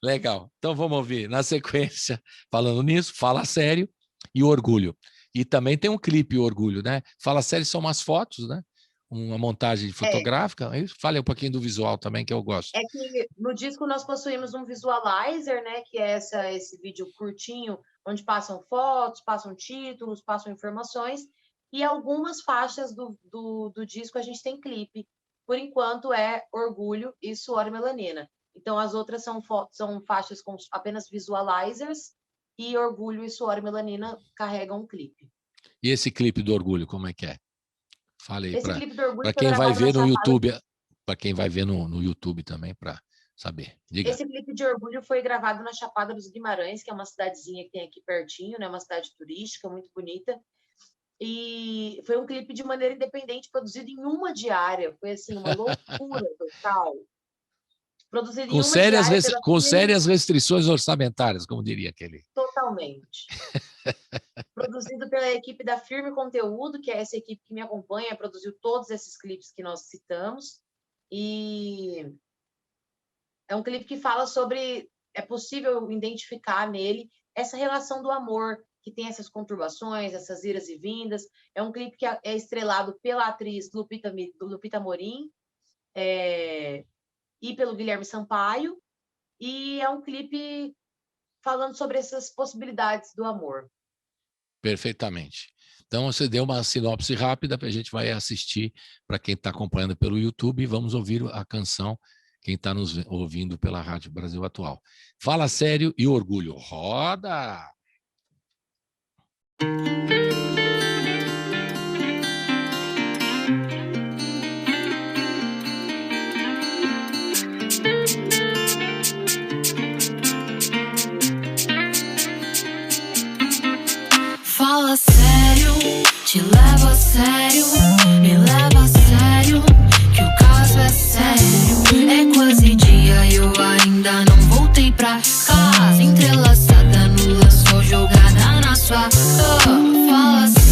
Legal. Então vamos ouvir na sequência, falando nisso, Fala Sério e Orgulho. E também tem um clipe Orgulho, né? Fala Sério são umas fotos, né? Uma montagem fotográfica. Fale um pouquinho do visual também, que eu gosto. É que no disco nós possuímos um visualizer, né? Que é esse vídeo curtinho, onde passam fotos, passam títulos, passam informações. E algumas faixas do disco a gente tem clipe. Por enquanto é Orgulho e Suor e Melanina. Então, as outras são faixas com apenas visualizers e Orgulho e Suor e Melanina carregam um clipe. E esse clipe do Orgulho, como é que é? Fale aí para quem vai ver no YouTube, para quem vai ver no YouTube também, para saber. Diga. Esse clipe de Orgulho foi gravado na Chapada dos Guimarães, que é uma cidadezinha que tem aqui pertinho, né? Uma cidade turística muito bonita. E foi um clipe de maneira independente, produzido em uma diária. Foi assim, uma loucura total. Produzido com sérias restrições orçamentárias, como diria aquele. Totalmente. Produzido pela equipe da Firme Conteúdo, que é essa equipe que me acompanha, produziu todos esses clipes que nós citamos. E é um clipe que fala sobre... É possível identificar nele essa relação do amor, que tem essas conturbações, essas iras e vindas. É um clipe que é estrelado pela atriz Lupita Morim, e pelo Guilherme Sampaio, e é um clipe falando sobre essas possibilidades do amor. Perfeitamente. Então, você deu uma sinopse rápida, a gente vai assistir para quem está acompanhando pelo YouTube, e vamos ouvir a canção, quem está nos ouvindo pela Rádio Brasil Atual. Fala Sério e Orgulho. Roda! Fala sério, te levo a sério, me leva a sério, que o caso é sério. É quase dia e eu ainda não voltei pra casa, entrelaçada no lençol, jogada na sua cama. Fala sério.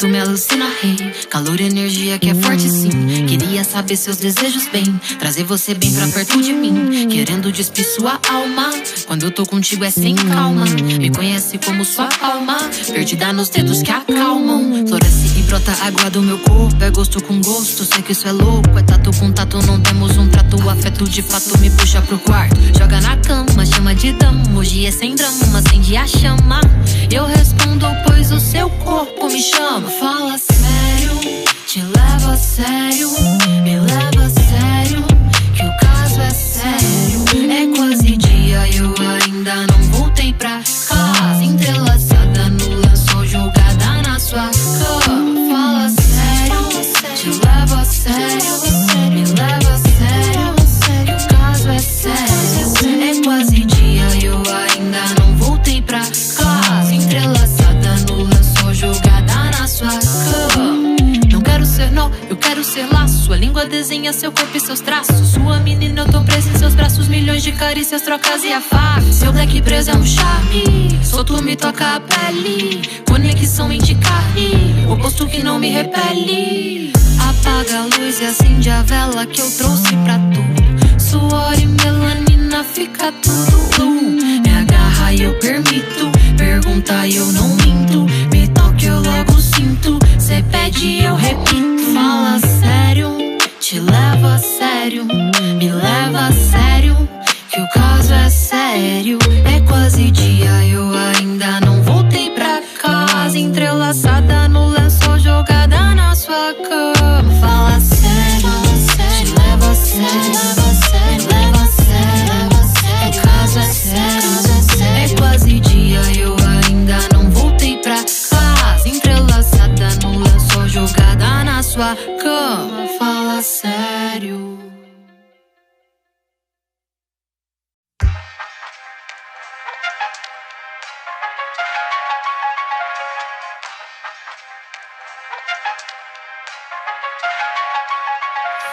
tu me alucina, rei. Calor e energia que é forte sim. Queria saber seus desejos bem, trazer você bem pra perto de mim, querendo despir sua alma. Quando eu tô contigo é sem calma. Me conhece como sua alma, perdida nos dedos que acalmam. Floresce e brota água do meu corpo, é gosto com gosto, sei que isso é louco. É tato com tato, não temos um trato. O afeto de fato me puxa pro quarto, joga na cama, chama de dama. Hoje é sem drama, acende a chama. Eu respondo, pois o seu corpo me chama. Fala sério, te levo a sério, me leva a sério, que o caso é sério. É quase dia, eu ainda não voltei pra casa, entrelaçada no lençol, jogada na sua cama. Fala sério, te levo a sério, me leva a sério, que o caso é sério. É quase dia, eu ainda não voltei pra casa, entrelaçada no lençol, jogada na sua cama. Não quero ser nó, eu quero ser laço. Sua língua desenha seu corpo e seus traços. Sua menina, eu tô presa em seus braços. Milhões de carícias, trocas e afagos. Seu black preso é um charme, solto me toca a pele. Conexão mente carne, oposto que não me repele. Apaga a luz e acende a vela que eu trouxe pra tu. Suor e melanina, fica tudo. Me agarra e eu permito, pergunta e eu não minto. Me toque eu logo sinto, cê pede e eu repito. Fala sério, te levo a sério, me leva a sério, que o caso é sério. É quase dia, eu ainda não voltei pra casa, entrelaçada no lençol, jogada na sua cama. Fala sério, te levo a sério, me leva a sério, que o caso é sério. É quase dia, eu ainda não voltei pra casa, entrelaçada no lençol, jogada na sua cama. Fala sério.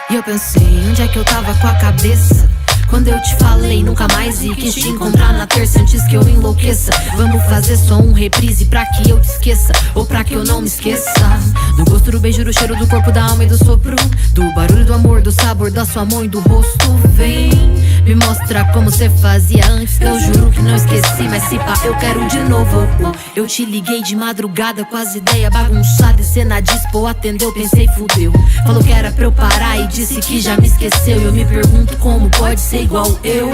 E eu pensei, onde é que eu tava com a cabeça quando eu te falei nunca mais e quis te encontrar na terça antes que eu enlouqueça. Vamos fazer só um reprise pra que eu te esqueça, ou pra que eu não me esqueça. Do gosto do beijo, do cheiro do corpo, da alma e do sopro, do barulho do amor, do sabor da sua mão e do rosto. Vem, me mostra como cê fazia antes, eu juro que não esqueci. Mas se pá, eu quero de novo. Eu te liguei de madrugada com as ideias bagunçadas e cê na dispo atendeu, pensei fudeu. Falou que era pra eu parar e disse que já me esqueceu. E eu me pergunto como pode ser igual eu.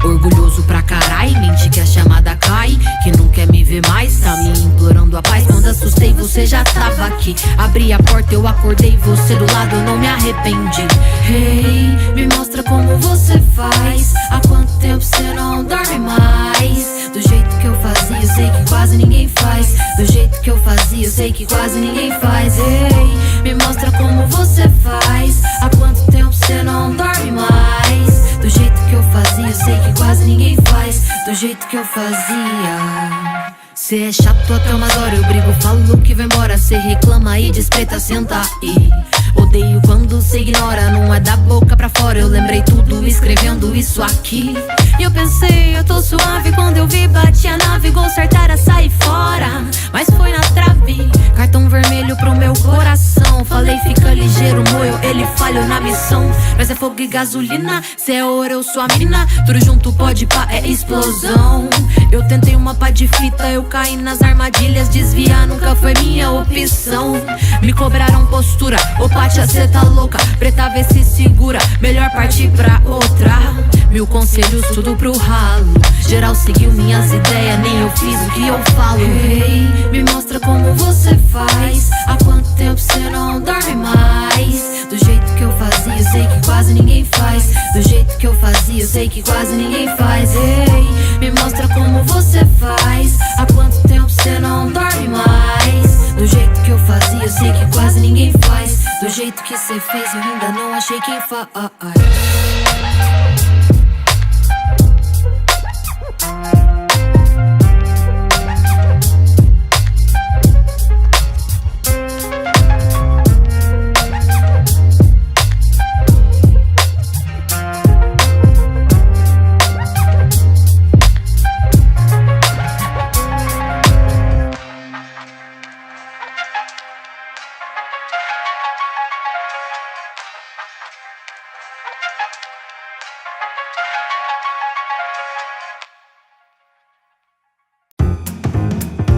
Orgulhoso pra carai, mente que a chamada cai, que não quer me ver mais, tá me implorando a paz. Quando assustei você já tava aqui, abri a porta, eu acordei você do lado, eu não me arrependi. Hey, me mostra como você faz, há quanto tempo você não dorme mais? Do jeito que eu fazia, eu sei que quase ninguém faz. Do jeito que eu fazia, eu sei que quase ninguém faz. Hey, me mostra como você faz, há quanto tempo você não dorme mais? Do jeito que eu fazia, eu sei que quase ninguém faz. Do jeito que eu fazia. Cê é chato até umas horas, eu brigo, falo que vai embora. Cê reclama e despreita, senta aí. Odeio quando cê ignora, não é da boca pra fora. Eu lembrei tudo escrevendo isso aqui. E eu pensei, eu tô suave, quando eu vi bati a nave, gol certera, saí fora, mas foi na trave. Cartão vermelho pro meu coração, falei fica ligeiro, moio, ele falhou na missão. Mas é fogo e gasolina, cê é ouro, eu sou a mina, tudo junto pode pá, é explosão. Eu tentei uma pá de fita, eu caí nas armadilhas, desviar nunca foi minha opção. Me cobraram postura, opa tia cê tá louca, preta vê se segura, melhor partir pra outra. Mil conselhos, tudo pro ralo, geral seguiu minhas ideias, nem eu fiz o que eu falo. Hey, me mostra como você faz, há quanto tempo você não dorme mais? Do jeito que eu fazia, eu sei que quase ninguém faz. Do jeito que eu fazia, eu sei que quase ninguém faz. Hey, me mostra como você faz, há quanto tempo você não dorme mais? Do jeito que eu fazia, eu sei que quase ninguém faz. Do jeito que cê fez, eu ainda não achei quem faz.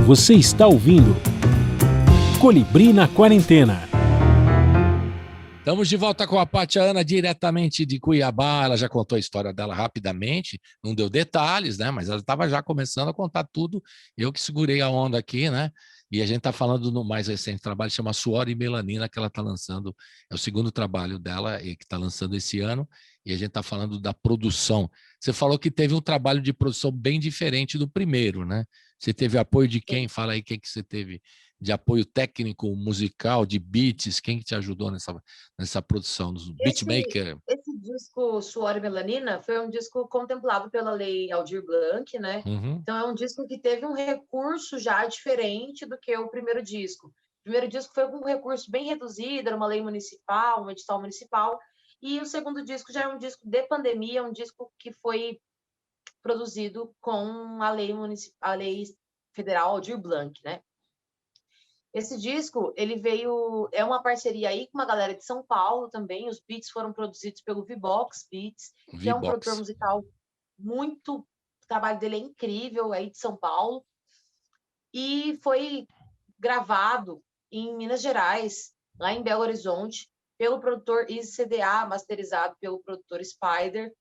Você está ouvindo Colibri na Quarentena. Estamos de volta com a Patiana, diretamente de Cuiabá. Ela já contou a história dela rapidamente, não deu detalhes, né? Mas ela estava já começando a contar tudo. Eu que segurei a onda aqui, né? E a gente está falando no mais recente trabalho, chama Suor e Melanina, que ela está lançando. É o segundo trabalho dela, e que está lançando esse ano. E a gente está falando da produção. Você falou que teve um trabalho de produção bem diferente do primeiro, né? Você teve apoio de quem? Fala aí quem que você teve de apoio técnico, musical, de beats, quem que te ajudou nessa produção, dos beatmaker? Esse disco Suor e Melanina foi um disco contemplado pela Lei Aldir Blanc, né? Uhum. Então é um disco que teve um recurso já diferente do que o primeiro disco. O primeiro disco foi com um recurso bem reduzido, era uma lei municipal, um edital municipal, e o segundo disco já é um disco de pandemia, um disco que foi produzido com a lei federal Aldir Blanc, né? Esse disco, ele veio, é uma parceria aí com uma galera de São Paulo também. Os beats foram produzidos pelo V-Box Beats, que é um produtor musical muito, o trabalho dele é incrível, aí de São Paulo. E foi gravado em Minas Gerais, lá em Belo Horizonte, pelo produtor Easy CDA, masterizado pelo produtor Spider.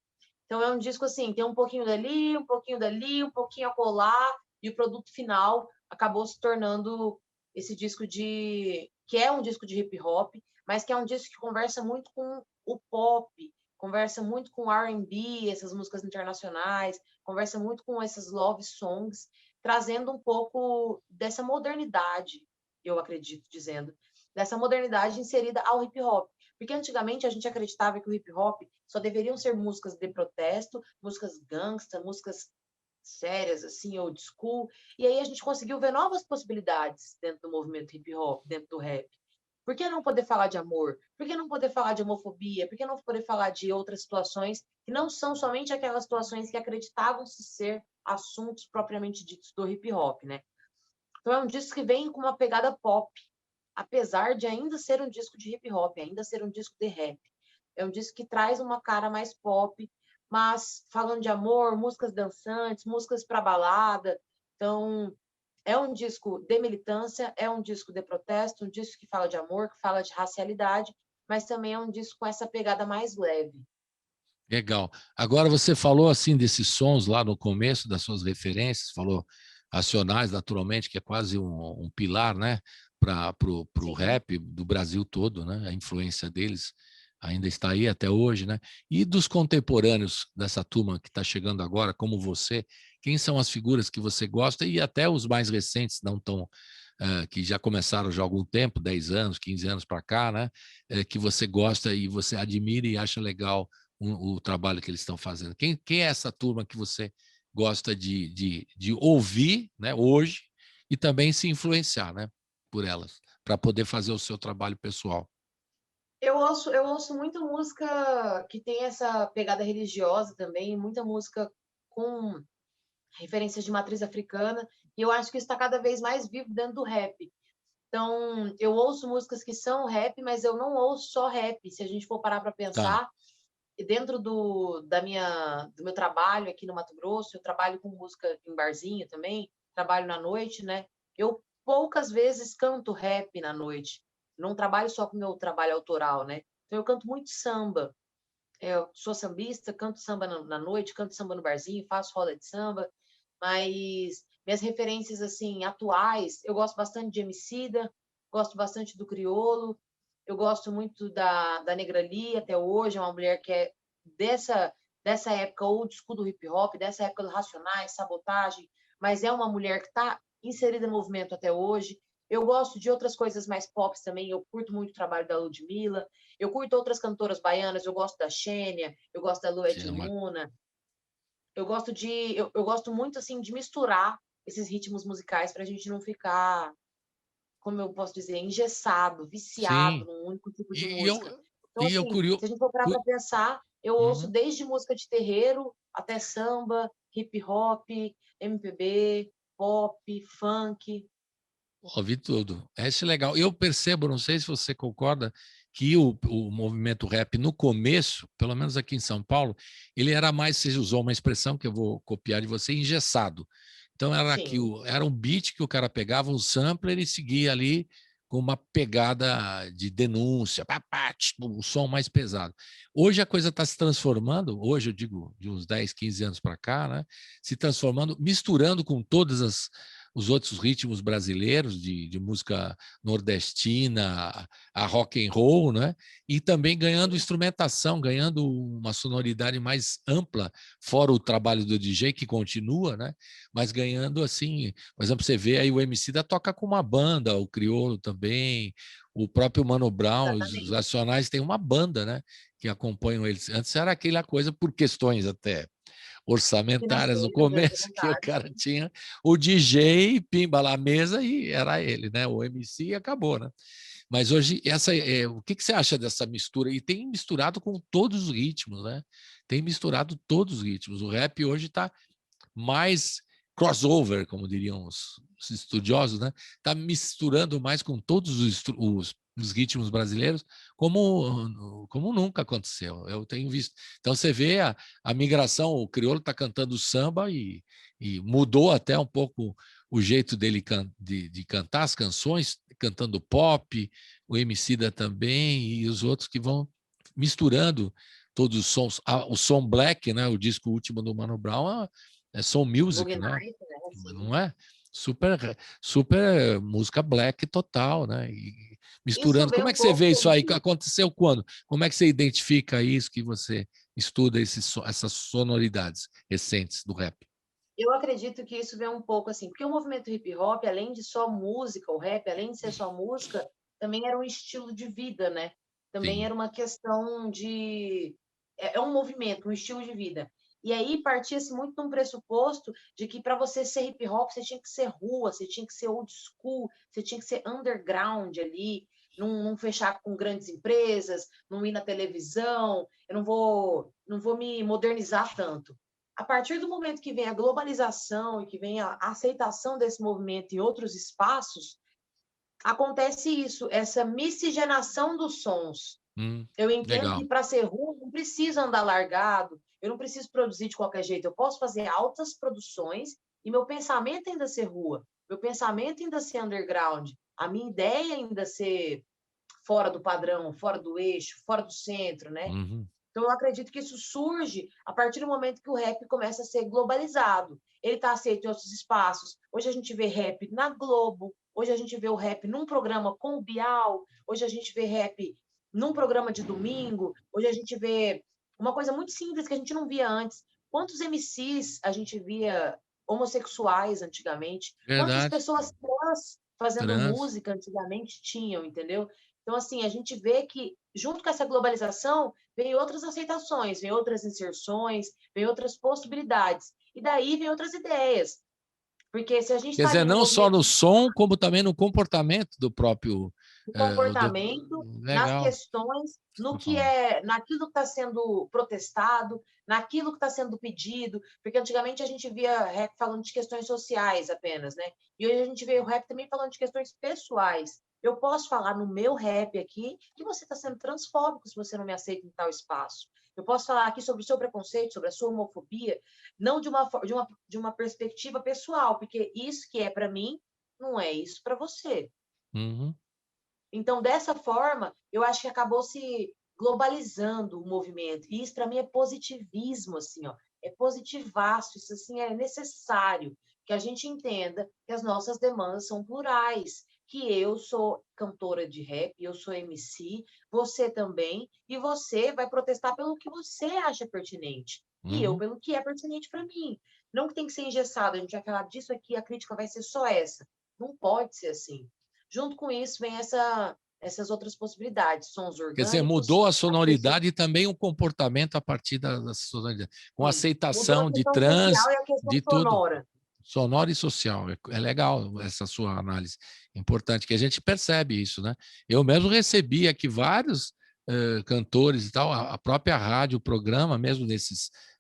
Então é um disco assim, tem um pouquinho dali, um pouquinho acolá, e o produto final acabou se tornando esse disco que é um disco de hip hop, mas que é um disco que conversa muito com o pop, conversa muito com R&B, essas músicas internacionais, conversa muito com essas love songs, trazendo um pouco dessa modernidade, eu acredito, dessa modernidade inserida ao hip hop. Porque antigamente a gente acreditava que o hip hop só deveriam ser músicas de protesto, músicas gangsta, músicas sérias, assim, old school. E aí a gente conseguiu ver novas possibilidades dentro do movimento hip hop, dentro do rap. Por que não poder falar de amor? Por que não poder falar de homofobia? Por que não poder falar de outras situações que não são somente aquelas situações que acreditavam-se ser assuntos propriamente ditos do hip hop, né? Então é um disco que vem com uma pegada pop, apesar de ainda ser um disco de hip hop, ainda ser um disco de rap. É um disco que traz uma cara mais pop, mas falando de amor, músicas dançantes, músicas para balada. Então, é um disco de militância, é um disco de protesto, um disco que fala de amor, que fala de racialidade, mas também é um disco com essa pegada mais leve. Legal. Agora você falou assim desses sons lá no começo das suas referências, falou Racionais, naturalmente, que é quase um pilar, né, para o rap do Brasil todo, né? A influência deles ainda está aí até hoje, né? E dos contemporâneos dessa turma que está chegando agora, como você, quem são as figuras que você gosta e até os mais recentes, não tão que já começaram já há algum tempo, 10 anos, 15 anos para cá, né? Que você gosta e você admira e acha legal o trabalho que eles estão fazendo. Quem é essa turma que você gosta de ouvir, né, hoje e também se influenciar, né, por elas, para poder fazer o seu trabalho pessoal? Eu ouço muita música que tem essa pegada religiosa também, muita música com referências de matriz africana, e eu acho que isso está cada vez mais vivo dentro do rap. Então, eu ouço músicas que são rap, mas eu não ouço só rap. Se a gente for parar para pensar, dentro do meu trabalho aqui no Mato Grosso, eu trabalho com música em barzinho também, trabalho na noite, né? Eu poucas vezes canto rap na noite. Não trabalho só com o meu trabalho autoral, né? Então, eu canto muito samba. Eu sou sambista, canto samba na noite, canto samba no barzinho, faço roda de samba, mas minhas referências, assim, atuais, eu gosto bastante de Emicida, gosto bastante do Criolo, eu gosto muito da Negra Lee até hoje, é uma mulher que é dessa época old school do hip hop, dessa época do Racionais, Sabotagem, mas é uma mulher que está inserida no movimento até hoje. Eu gosto de outras coisas mais pop também, eu curto muito o trabalho da Ludmilla, eu curto outras cantoras baianas, eu gosto da Xênia, eu gosto da Lued Luna, eu gosto muito assim de misturar esses ritmos musicais para a gente não ficar, como eu posso dizer, engessado, viciado num único tipo de música. Então, assim, se a gente for parar para pensar, eu ouço desde música de terreiro até samba, hip hop, MPB, pop, funk. Ouvi tudo. Isso é legal. Eu percebo, não sei se você concorda, que o movimento rap, no começo, pelo menos aqui em São Paulo, ele era mais, você usou uma expressão que eu vou copiar de você, engessado. Então era Sim. era um beat que o cara pegava, um sampler e seguia ali com uma pegada de denúncia, o som mais pesado. Hoje a coisa está se transformando, hoje eu digo de uns 10, 15 anos para cá, né? Se transformando, misturando com todas os outros ritmos brasileiros de música nordestina, a rock and roll, né? E também ganhando instrumentação, ganhando uma sonoridade mais ampla, fora o trabalho do DJ que continua, né? Mas ganhando assim, por exemplo, você vê aí o Emicida toca com uma banda, o Criolo também, o próprio Mano Brown, os Exatamente. Racionais têm uma banda, né? Que acompanham eles. Antes era aquela coisa por questões até orçamentárias no Financeiras, é começo, que o verdade. cara tinha o DJ, pimba lá a mesa e era ele, né? O MC e acabou, né? Mas hoje, o que você acha dessa mistura? E tem misturado com todos os ritmos, né? Tem misturado todos os ritmos. O rap hoje está mais crossover, como diriam os estudiosos, né? Está misturando mais com todos os ritmos brasileiros, como nunca aconteceu. Eu tenho visto. Então você vê a migração, o crioulo está cantando samba e mudou até um pouco o jeito dele de cantar as canções, cantando pop, o Emicida também e os outros que vão misturando todos os sons. O som black, né? O disco último do Mano Brown é soul music, Boogie né? Nights, né? Assim. Não é? Super música black total, né? E Isso misturando. vem Como é um que você vê pouco isso aí? de. Aconteceu quando? Como é que você identifica isso que você estuda essas sonoridades recentes do rap? Eu acredito que isso vem um pouco assim, porque o movimento hip hop, além de só música, o rap, além de ser só música, também era um estilo de vida, né? Também Sim. era uma questão de. É um movimento, um estilo de vida. E aí partia-se muito de um pressuposto de que para você ser hip hop, você tinha que ser rua, você tinha que ser old school, você tinha que ser underground ali, não fechar com grandes empresas, não ir na televisão, eu não vou me modernizar tanto. A partir do momento que vem a globalização e que vem a aceitação desse movimento em outros espaços, acontece isso, essa miscigenação dos sons. Eu entendo Legal. que para ser rua não precisa andar largado, eu não preciso produzir de qualquer jeito, eu posso fazer altas produções e meu pensamento ainda ser rua, meu pensamento ainda ser underground, a minha ideia ainda ser fora do padrão, fora do eixo, fora do centro, né? Uhum. Então, eu acredito que isso surge a partir do momento que o rap começa a ser globalizado. Ele está aceito em outros espaços. Hoje a gente vê rap na Globo, hoje a gente vê o rap num programa com o Bial, hoje a gente vê rap num programa de domingo, hoje a gente vê uma coisa muito simples que a gente não via antes. Quantos MCs a gente via homossexuais antigamente? Quantas Verdade. pessoas trans fazendo Trans. música antigamente tinham, entendeu? Então, assim, a gente vê que, junto com essa globalização, vem outras aceitações, vem outras inserções, vem outras possibilidades. E daí vem outras ideias. Porque se a gente Quer está dizer, ali no não só movimento no som, como também no comportamento do próprio. do eh, do... comportamento, nas Legal. questões, no Tô que falando. é, naquilo que está sendo protestado, naquilo que está sendo pedido, porque antigamente a gente via rap falando de questões sociais apenas, né? E hoje a gente vê o rap também falando de questões pessoais. Eu posso falar no meu rap aqui que você está sendo transfóbico se você não me aceita em tal espaço. Eu posso falar aqui sobre o seu preconceito, sobre a sua homofobia, não de uma perspectiva pessoal, porque isso que é para mim não é isso para você. Uhum. Então, dessa forma, eu acho que acabou se globalizando o movimento. E isso, para mim, é positivismo, assim, ó. É positivaço, isso, assim, é necessário que a gente entenda que as nossas demandas são plurais, que eu sou cantora de rap, eu sou MC, você também, e você vai protestar pelo que você acha pertinente, e eu Uhum. pelo que é pertinente para mim. Não que tem que ser engessado, a gente vai falar disso aqui, a crítica vai ser só essa. Não pode ser assim. Junto com isso, vem essas outras possibilidades, sons Quer dizer, orgânicos, mudou a as pessoas, sonoridade e também o comportamento a partir da sonoridade, com sim, mudou a aceitação de questão social trans, e a questão de tudo, sonora. sonoro e social. É legal essa sua análise, importante, que a gente percebe isso, né? Eu mesmo recebi aqui vários cantores e tal, a própria rádio, o programa mesmo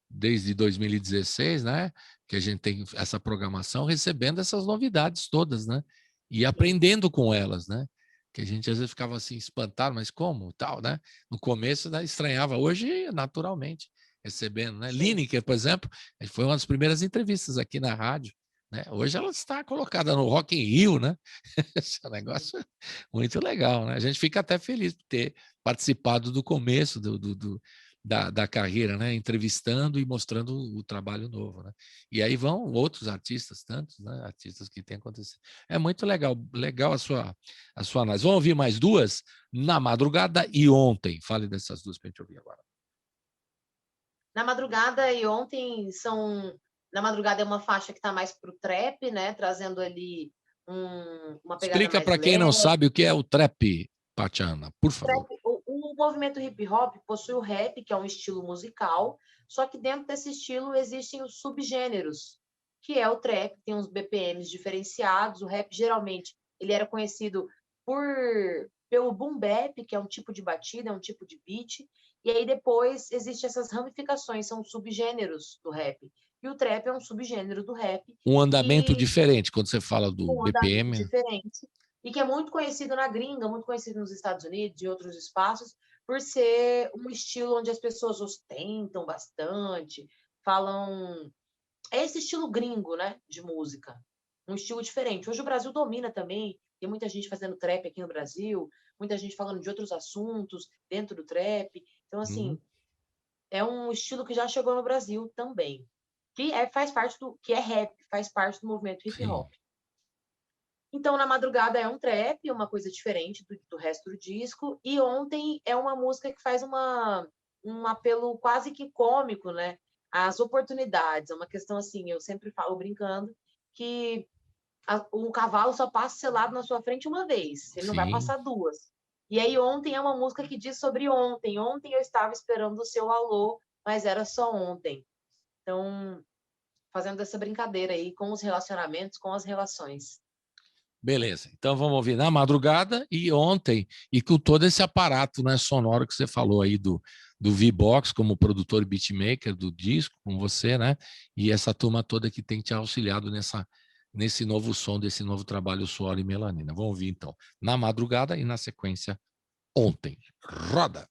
desde 2016, né? Que a gente tem essa programação, recebendo essas novidades todas, né? E Sim, aprendendo com elas, né? Que a gente às vezes ficava assim espantado, mas como, tal, né? No começo, né, estranhava, hoje naturalmente recebendo, né? sim. Lineker, por exemplo, foi uma das primeiras entrevistas aqui na rádio, né? Hoje ela está colocada no Rock in Rio, né? Esse é um negócio muito legal, né? A gente fica até feliz por ter participado do começo da carreira, né? Entrevistando e mostrando o trabalho novo, né? E aí vão outros artistas, tantos, né? Artistas que têm acontecido. É muito legal a sua análise. Vamos ouvir mais duas? Na Madrugada e Ontem. Fale dessas duas para a gente ouvir agora. Na Madrugada e Ontem Na Madrugada é uma faixa que está mais para o trap, né? Trazendo ali uma pegada Explica mais para quem não sabe o que é o trap, Tatiana, por favor. O movimento hip hop possui o rap, que é um estilo musical, só que dentro desse estilo existem os subgêneros, que é o trap, tem uns BPMs diferenciados. O rap geralmente ele era conhecido pelo boom bap, que é um tipo de batida, é um tipo de beat, e aí depois existem essas ramificações, são subgêneros do rap. E o trap é um subgênero do rap. Um andamento diferente, quando você fala do BPM. Diferente. E que é muito conhecido na gringa, muito conhecido nos Estados Unidos e outros espaços, por ser um estilo onde as pessoas ostentam bastante, falam... É esse estilo gringo, né, de música. Um estilo diferente. Hoje o Brasil domina também, tem muita gente fazendo trap aqui no Brasil, muita gente falando de outros assuntos dentro do trap. Então, assim, é um estilo que já chegou no Brasil também. Faz parte que é rap, faz parte do movimento hip hop. Sim. Então, Na Madrugada é um trap, uma coisa diferente do resto do disco, e Ontem é uma música que faz um apelo quase que cômico, né? Às oportunidades. É uma questão assim, eu sempre falo brincando, que um cavalo só passa selado na sua frente uma vez, ele não vai passar duas. E aí Ontem é uma música que diz sobre ontem. Ontem eu estava esperando o seu alô, mas era só ontem. Então, fazendo essa brincadeira aí com os relacionamentos, com as relações. Beleza. Então, vamos ouvir Na Madrugada e Ontem, e com todo esse aparato, né, sonoro que você falou aí do V-Box, como produtor e beatmaker do disco, com você, né? E essa turma toda que tem te auxiliado nesse novo som, desse novo trabalho Suor e Melanina. Vamos ouvir, então, Na Madrugada e, na sequência, Ontem. Roda!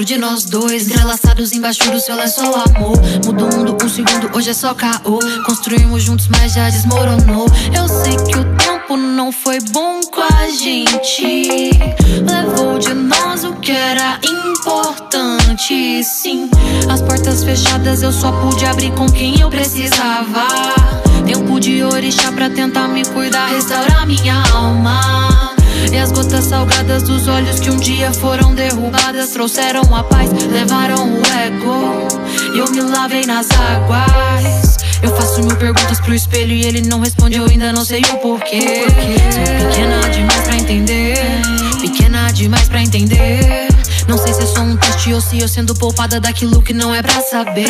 De nós dois, entrelaçados embaixo do seu lençol, amor. Muda o mundo, um segundo, hoje é só caô. Construímos juntos, mas já desmoronou. Eu sei que o tempo não foi bom com a gente. Levou de nós o que era importante, sim. As portas fechadas eu só pude abrir com quem eu precisava. Tempo de orixá pra tentar me cuidar, restaurar minha alma. E as gotas salgadas dos olhos que um dia foram derrubadas trouxeram a paz, levaram o ego. E eu me lavei nas águas. Eu faço mil perguntas pro espelho e ele não responde, eu ainda não sei o porquê. Sou pequena demais pra entender, pequena demais pra entender. Não sei se é só um teste ou se eu sendo poupada daquilo que não é pra saber.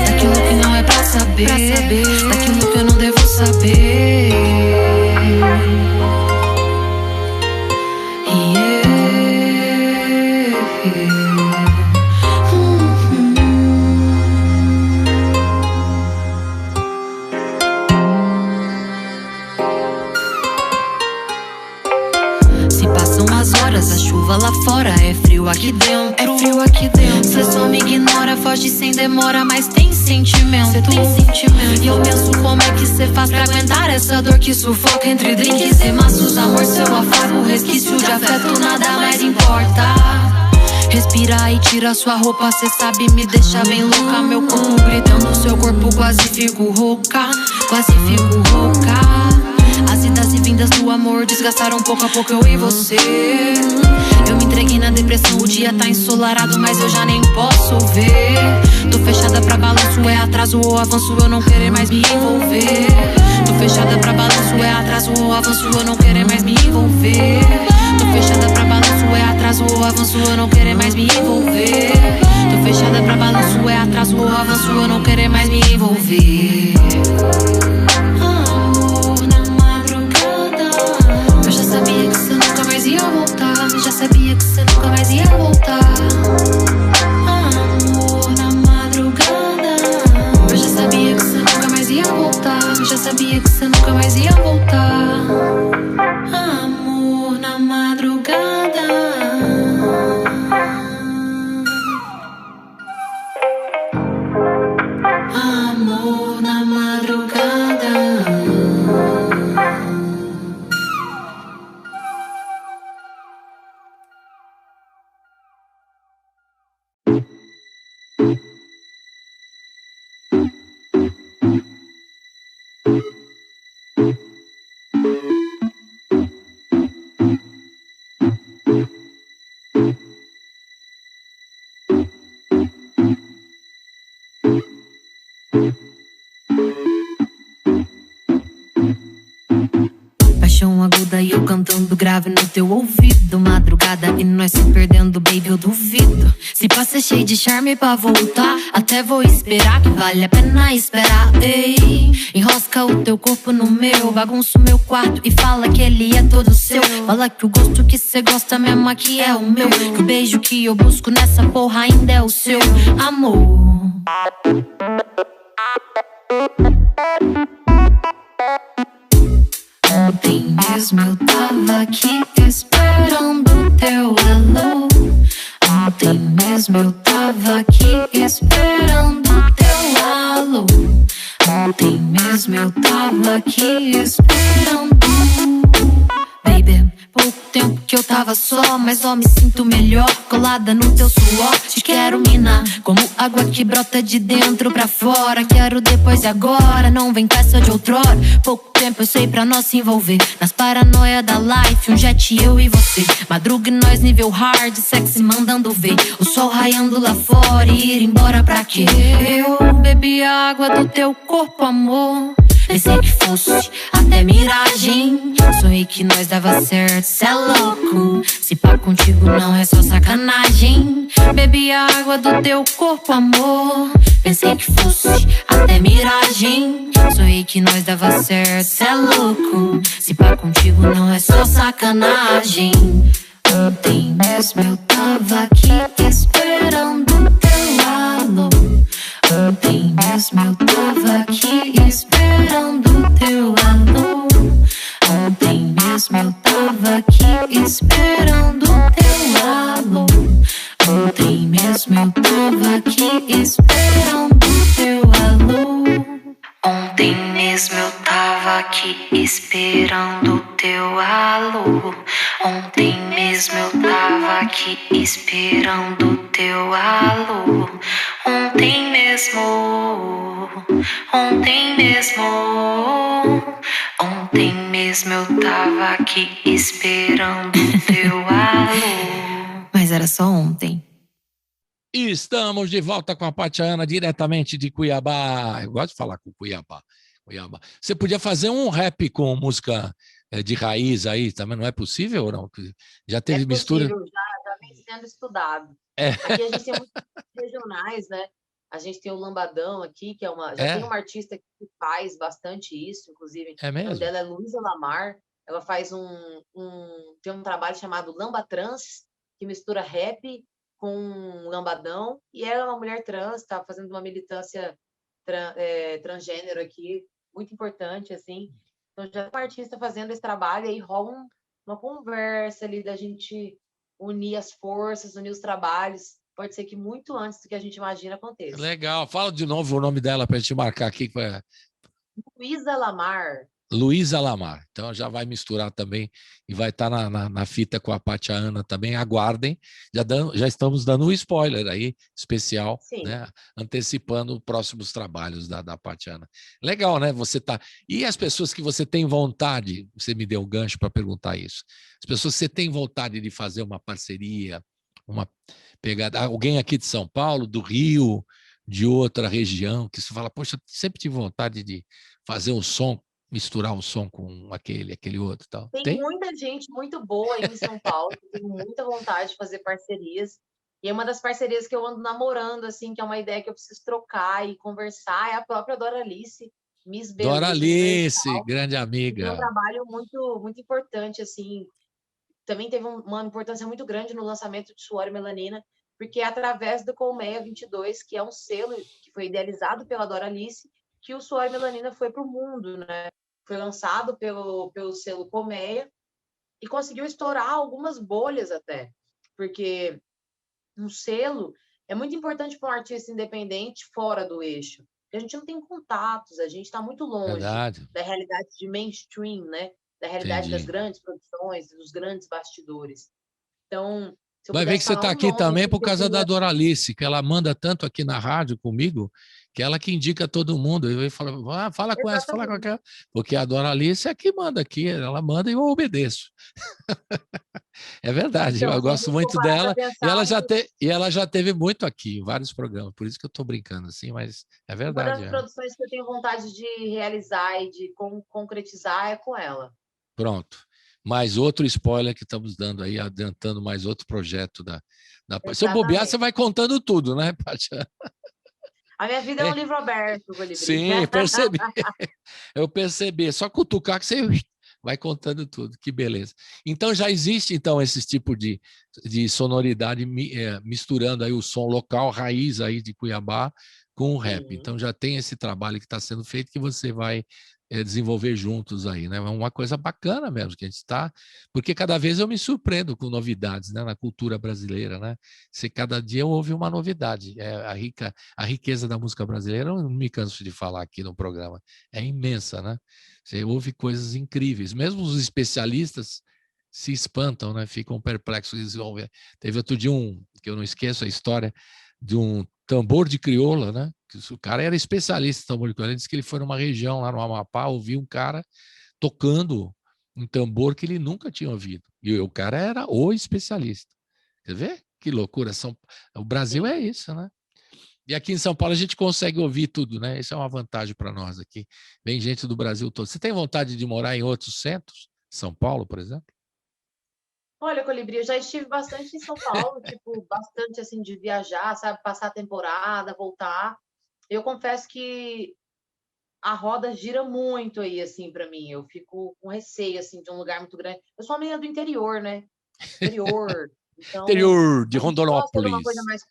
Daquilo que não é pra saber, daquilo que eu não devo saber. Se passam as horas, a chuva lá fora é frio aqui dentro. É frio aqui dentro. Cê só me ignora, foge sem demora, mas tem sentimento. Cê tem sentimento. E eu penso como é que cê faz pra aguentar essa dor que sufoca entre drinks e maços. Amor, seu afago, resquício de afeto, nada mais importa. Respira e tira sua roupa, cê sabe, me deixa bem louca. Meu corpo gritando, seu corpo quase fico rouca, quase fico rouca. As idas e vindas do amor desgastaram pouco a pouco eu e você. Eu me entreguei na depressão, o dia tá ensolarado, mas eu já nem posso ver. Tô fechada pra balanço, é atraso ou avanço, eu não querer mais me envolver. Tô fechada pra balanço, é atraso ou avanço, eu não querer mais me envolver. Tô fechada pra balanço, é atraso ou avanço, eu não querer mais me envolver. Tô fechada pra balanço, é atraso ou avanço, eu não querer mais me envolver. Sabia que você nunca mais ia voltar. Já sabia que você nunca mais ia voltar. Amor na sabia que você nunca mais ia voltar. Amor na madrugada. Amor na madrugada. Paixão aguda e eu cantando grave no teu ouvido. Madrugada e nós se perdendo, baby, eu duvido. Se passa cheio de charme pra voltar, até vou esperar, que vale a pena esperar. Ei, enrosca o teu corpo no meu, bagunça o meu quarto e fala que ele é todo seu. Fala que o gosto que cê gosta mesmo aqui é o meu, que o beijo que eu busco nessa porra ainda é o seu. Amor. Ontem mesmo eu tava aqui esperando teu alô. Ontem mesmo eu tava aqui esperando teu alô. Ontem mesmo eu tava aqui esperando. Baby, pouco tempo que eu tava só, mas ó, me sinto melhor, colada no teu suor. Te quero, mina, como água que brota de dentro pra fora. Quero depois e agora, não vem com essa de outrora. Pouco tempo eu sei pra nós se envolver nas paranoia da life, um jet eu e você. Madruga e nós nível hard, sexy mandando ver o sol raiando lá fora e ir embora pra quê? Eu bebi a água do teu corpo, amor. Pensei que fosse até miragem, sonhei que nós dava certo, cê é louco. Se pá contigo não é só sacanagem. Bebi a água do teu corpo, amor. Pensei que fosse até miragem, sonhei que nós dava certo, cê é louco. Se pá contigo não é só sacanagem. Ontem mesmo eu tava aqui esperando teu alô. Ontem mesmo eu tava aqui esperando teu alô. Ontem mesmo eu tava aqui esperando teu alô. Ontem mesmo eu tava aqui esperando teu alô. Ontem mesmo eu tava aqui esperando teu alô. Ontem mesmo eu tava aqui esperando teu alô. Ontem mesmo, ontem mesmo, ontem mesmo eu tava aqui esperando teu alô. Mas era só ontem. E estamos de volta com a Patiana, diretamente de Cuiabá. Eu gosto de falar com Cuiabá. Você podia fazer um rap com música de raiz aí, também não é possível ou não? Já teve mistura? Já vem sendo estudado. É. Aqui a gente tem muitos regionais, né? A gente tem o Lambadão aqui, que tem uma artista que faz bastante isso, inclusive. É mesmo? O nome dela é Luísa Lamar. Ela faz tem um trabalho chamado Lamba Trans, que mistura rap com lambadão, e ela é uma mulher trans, está fazendo uma militância transgênero aqui, muito importante, assim. Então, já é uma artista fazendo esse trabalho, e aí rola uma conversa ali da gente unir as forças, unir os trabalhos. Pode ser que muito antes do que a gente imagina aconteça. Legal. Fala de novo o nome dela para a gente marcar aqui. Luísa Lamar. Luísa Lamar. Então já vai misturar também e vai estar na fita com a Patiana também. Aguardem. Já estamos dando um spoiler aí, especial, né? Antecipando próximos trabalhos da Patiana. Legal, né? Você tá. E as pessoas que você tem vontade, você me deu o gancho para perguntar isso. As pessoas que você tem vontade de fazer uma parceria, uma pegada, alguém aqui de São Paulo, do Rio, de outra região, que você fala, poxa, eu sempre tive vontade de fazer um som, misturar um som com aquele outro e tal. Tem muita gente muito boa aí em São Paulo, que tem muita vontade de fazer parcerias. E é uma das parcerias que eu ando namorando, assim, que é uma ideia que eu preciso trocar e conversar, é a própria Doralice, Miss Beleza. Doralice, grande amiga. É um trabalho muito, muito importante, assim. Também teve uma importância muito grande no lançamento de Suor e Melanina, porque é através do Colmeia 22, que é um selo que foi idealizado pela Doralice, que o Suor e Melanina foi para o mundo, né? Foi lançado pelo selo Colmeia e conseguiu estourar algumas bolhas até, porque um selo é muito importante para um artista independente fora do eixo. Porque a gente não tem contatos, a gente está muito longe Verdade. da realidade de mainstream, né? Da realidade das Entendi. grandes produções, dos grandes bastidores. Então, se eu Vai ver que pudesse você falar está um aqui nome também assim, por que eu causa da queria... Doralice, que ela manda tanto aqui na rádio comigo, que ela que indica todo mundo. Eu falo, fala com essa, fala com Exatamente. aquela. Porque a Doralice é que manda aqui, ela manda e eu obedeço. É verdade, Então, eu se a gosto gente for muito parar para dela e pensar, ela já teve muito aqui, em vários programas, por isso que eu estou brincando assim, mas é uma verdade. das produções que eu tenho vontade de realizar e de concretizar é com ela. Pronto. Mais outro spoiler que estamos dando aí, adiantando mais outro projeto da... Se eu bobear, você Exatamente. vai contando tudo, né, Pátia? A minha vida é um livro aberto, Colibri. Sim, percebi. Eu percebi. É só cutucar que você vai contando tudo. Que beleza. Então já existe então esse tipo de sonoridade misturando aí o som local, raiz aí de Cuiabá com o rap. Sim. Então já tem esse trabalho que está sendo feito que você vai desenvolver juntos aí, né? É uma coisa bacana mesmo que a gente está, porque cada vez eu me surpreendo com novidades, né, na cultura brasileira, né? Se cada dia eu ouvo uma novidade. A riqueza da música brasileira, eu não me canso de falar aqui no programa, é imensa, né? Você ouve coisas incríveis, mesmo os especialistas se espantam, né? Ficam perplexos. Eles vão ver. Teve outro dia que eu não esqueço a história de um tambor de crioula, né? O cara era especialista em tambor de crioula. Ele disse que ele foi numa região lá no Amapá, ouviu um cara tocando um tambor que ele nunca tinha ouvido. E o cara era o especialista. Quer ver? Que loucura. O Brasil Sim. é isso, né? E aqui em São Paulo a gente consegue ouvir tudo, né? Isso é uma vantagem para nós aqui. Vem gente do Brasil todo. Você tem vontade de morar em outros centros? São Paulo, por exemplo? Olha, Colibri, eu já estive bastante em São Paulo, tipo, bastante assim de viajar, sabe, passar a temporada, voltar. Eu confesso que a roda gira muito aí assim para mim. Eu fico com receio assim de um lugar muito grande. Eu sou meio do interior, né? Interior. Então, Interior de a gente gosta de uma coisa Rondonópolis. mais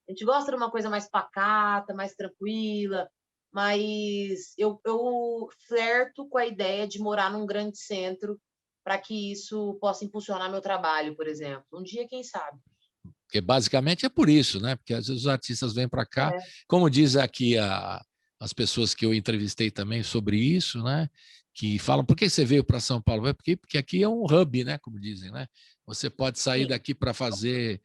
a gente gosta de uma coisa mais pacata, mais tranquila, mas eu flerto com a ideia de morar num grande centro para que isso possa impulsionar meu trabalho, por exemplo. Um dia, quem sabe? Porque basicamente é por isso, né? Porque às vezes os artistas vêm para cá, É, como diz aqui as pessoas que eu entrevistei também sobre isso, né? Que falam, por que você veio para São Paulo? Porque aqui é um hub, né? Como dizem, né? Você pode sair sim. daqui para fazer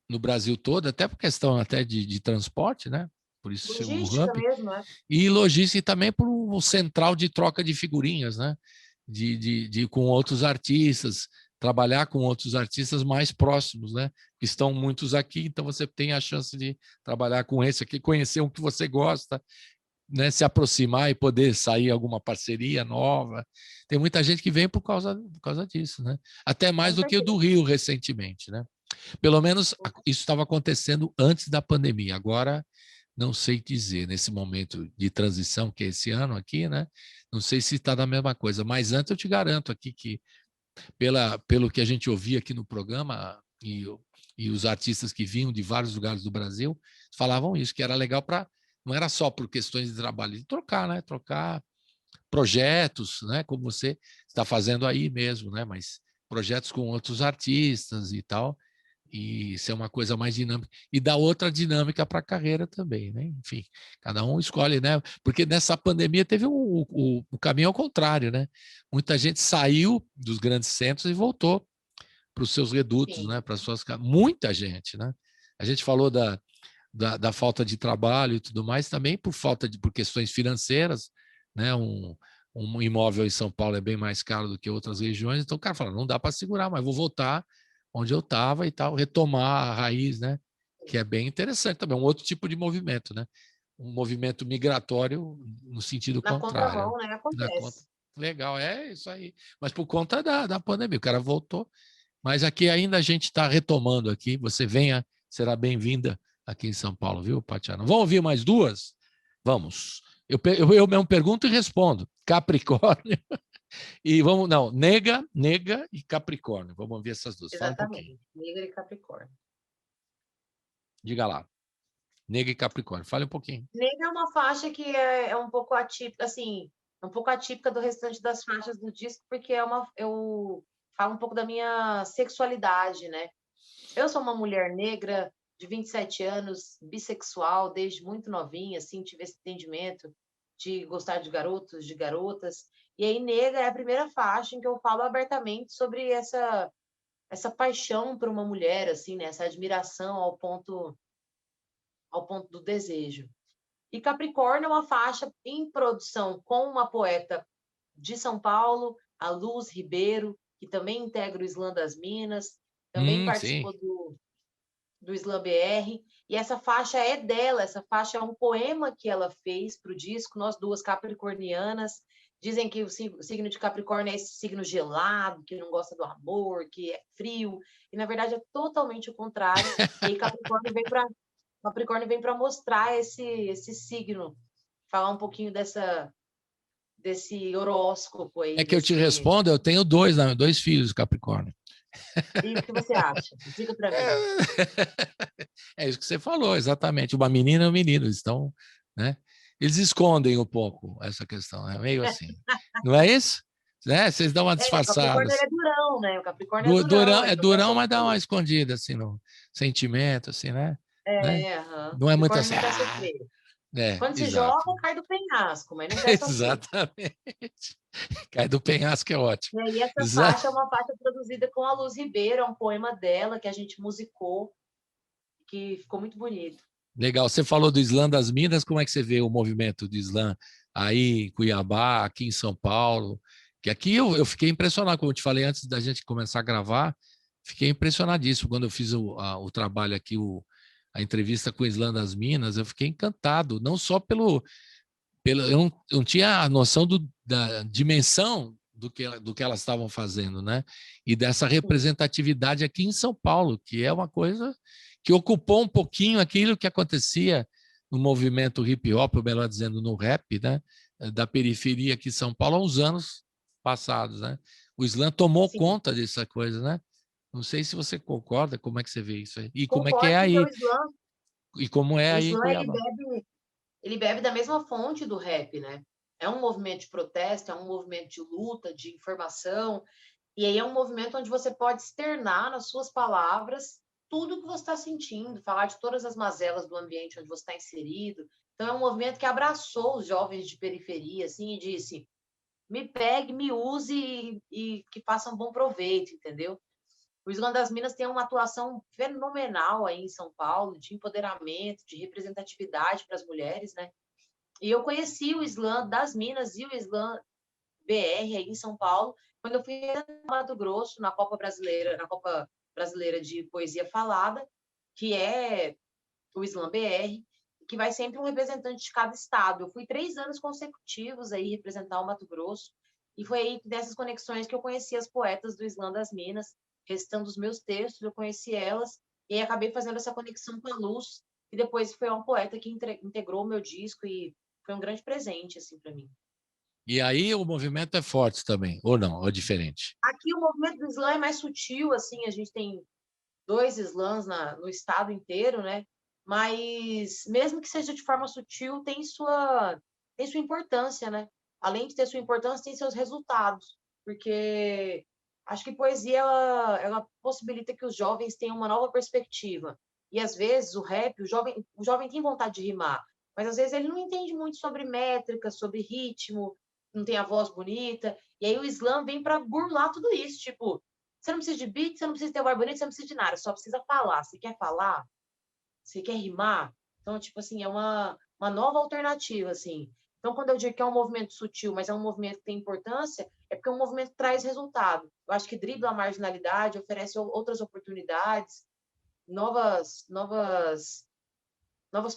no Brasil todo, até por questão até de transporte, né? Por isso ser um Logística hub. mesmo, né? E logística e também por um central de troca de figurinhas, né? Com outros artistas, trabalhar com outros artistas mais próximos, né? Que estão muitos aqui, então você tem a chance de trabalhar com esse aqui, conhecer um que você gosta, né? Se aproximar e poder sair alguma parceria nova. Tem muita gente que vem por causa disso, né? Até mais Com do que o certeza. do Rio recentemente, né? Pelo menos isso estava acontecendo antes da pandemia. Agora, não sei dizer, nesse momento de transição, que é esse ano aqui, né? Não sei se está da mesma coisa, mas antes eu te garanto aqui que, pelo que a gente ouvia aqui no programa, e os artistas que vinham de vários lugares do Brasil falavam isso, que era legal para. Não era só por questões de trabalho, de trocar, né? Trocar projetos, né? Como você está fazendo aí mesmo, né? Mas projetos com outros artistas e tal, e ser uma coisa mais dinâmica e dar outra dinâmica para a carreira também, né? Enfim, cada um escolhe, né? Porque nessa pandemia teve o caminho ao contrário, né? Muita gente saiu dos grandes centros e voltou para os seus redutos, Sim. né? Para suas muita gente, né? A gente falou da falta de trabalho e tudo mais, também por questões financeiras, né? Um imóvel em São Paulo é bem mais caro do que outras regiões, então o cara fala, não dá para segurar, mas vou voltar onde eu estava e tal, retomar a raiz, né? Que é bem interessante também, um outro tipo de movimento, né? Um movimento migratório no sentido Na contrário. contramão, né? Na conta. Acontece. Legal, é isso aí. Mas por conta da pandemia, o cara voltou. Mas aqui ainda a gente está retomando aqui. Você venha, será bem-vinda aqui em São Paulo, viu, Patiana? Vamos ouvir mais duas? Vamos. Eu mesmo pergunto e respondo. Capricórnio e vamos, não, nega e Capricórnio. Vamos ouvir essas duas. Fala um pouquinho. Exatamente. Negra e Capricórnio. Diga lá. Negra e Capricórnio. Fale um pouquinho. Negra é uma faixa que é um pouco atípica, assim, um pouco atípica do restante das faixas do disco, porque eu falo um pouco da minha sexualidade, né? Eu sou uma mulher negra de 27 anos, bissexual, desde muito novinha, assim, tive esse entendimento de gostar de garotos, de garotas. E aí, Negra é a primeira faixa em que eu falo abertamente sobre essa paixão por uma mulher, assim, né? Essa admiração ao ponto do desejo. E Capricórnio é uma faixa em produção com uma poeta de São Paulo, a Luz Ribeiro, que também integra o Islã das Minas, também Sim. participou do Islã BR, e essa faixa é dela, essa faixa é um poema que ela fez para o disco, nós duas capricornianas, dizem que o signo de Capricórnio é esse signo gelado, que não gosta do amor, que é frio, e na verdade é totalmente o contrário, e aí Capricórnio vem para mostrar esse signo, falar um pouquinho desse horóscopo aí. É que eu te respondo, eu tenho dois filhos Capricórnio. E o que você acha? Diga para mim. É isso que você falou, exatamente. Uma menina e um menino, eles estão, né? Eles escondem um pouco essa questão, é meio assim. Não é isso? Né? Vocês dão uma disfarçada. O Capricórnio é durão, né? O Capricórnio é durão. É durão, mas dá uma escondida, assim, no sentimento, assim, né? Não é muito assim. Quando se exato. joga, cai do penhasco, mas não quer Exatamente. Cai do penhasco é ótimo. E aí essa faixa é uma faixa produzida com a Luz Ribeiro, é um poema dela que a gente musicou, que ficou muito bonito. Legal. Você falou do Islã das Minas, como é que você vê o movimento do Islã aí em Cuiabá, aqui em São Paulo? Que aqui eu fiquei impressionado, como eu te falei antes da gente começar a gravar, fiquei impressionadíssimo quando eu fiz o trabalho aqui, a entrevista com o Islã das Minas, eu fiquei encantado, não só pelo eu não tinha a noção da dimensão do que elas estavam fazendo, né? E dessa representatividade aqui em São Paulo, que é uma coisa que ocupou um pouquinho aquilo que acontecia no movimento hip hop, ou melhor dizendo, no rap, né? Da periferia aqui em São Paulo há uns anos passados, né? O Islã tomou conta dessa coisa, né? Não sei se você concorda, como é que você vê isso aí? E como é que é aí? E como é aí em Cuiabá? Ele bebe da mesma fonte do rap, né? É um movimento de protesto, é um movimento de luta, de informação, e aí é um movimento onde você pode externar nas suas palavras tudo o que você está sentindo, falar de todas as mazelas do ambiente onde você está inserido. Então é um movimento que abraçou os jovens de periferia, assim, e disse: me pegue, me use e que faça um bom proveito, entendeu? O Islã das Minas tem uma atuação fenomenal aí em São Paulo, de empoderamento, de representatividade para as mulheres, né? E eu conheci o Islã das Minas e o Islã BR aí em São Paulo, quando eu fui a Mato Grosso, na Copa Brasileira de Poesia Falada, que é o Islã BR, que vai sempre um representante de cada estado. Eu fui 3 anos consecutivos aí representar o Mato Grosso, e foi aí dessas conexões que eu conheci as poetas do Islã das Minas, recitando os meus textos, eu conheci elas, e aí acabei fazendo essa conexão com a Luz, e depois foi uma poeta que integrou o meu disco, e foi um grande presente, assim, para mim. E aí o movimento é forte também, ou não? Ou é diferente? Aqui o movimento do Islã é mais sutil, assim, a gente tem 2 Islãs no estado inteiro, né? Mas, mesmo que seja de forma sutil, tem sua importância, né? Além de ter sua importância, tem seus resultados, porque acho que poesia ela possibilita que os jovens tenham uma nova perspectiva. E às vezes o rap, o jovem tem vontade de rimar, mas às vezes ele não entende muito sobre métrica, sobre ritmo, não tem a voz bonita. E aí o Islã vem para burlar tudo isso, tipo, você não precisa de beat, você não precisa ter voz bonita, você não precisa de nada, só precisa falar. Você quer falar? Você quer rimar? Então, tipo assim, é uma nova alternativa, assim. Então, quando eu digo que é um movimento sutil, mas é um movimento que tem importância, é porque é um movimento que traz resultado. Eu acho que dribla a marginalidade, oferece outras oportunidades, novas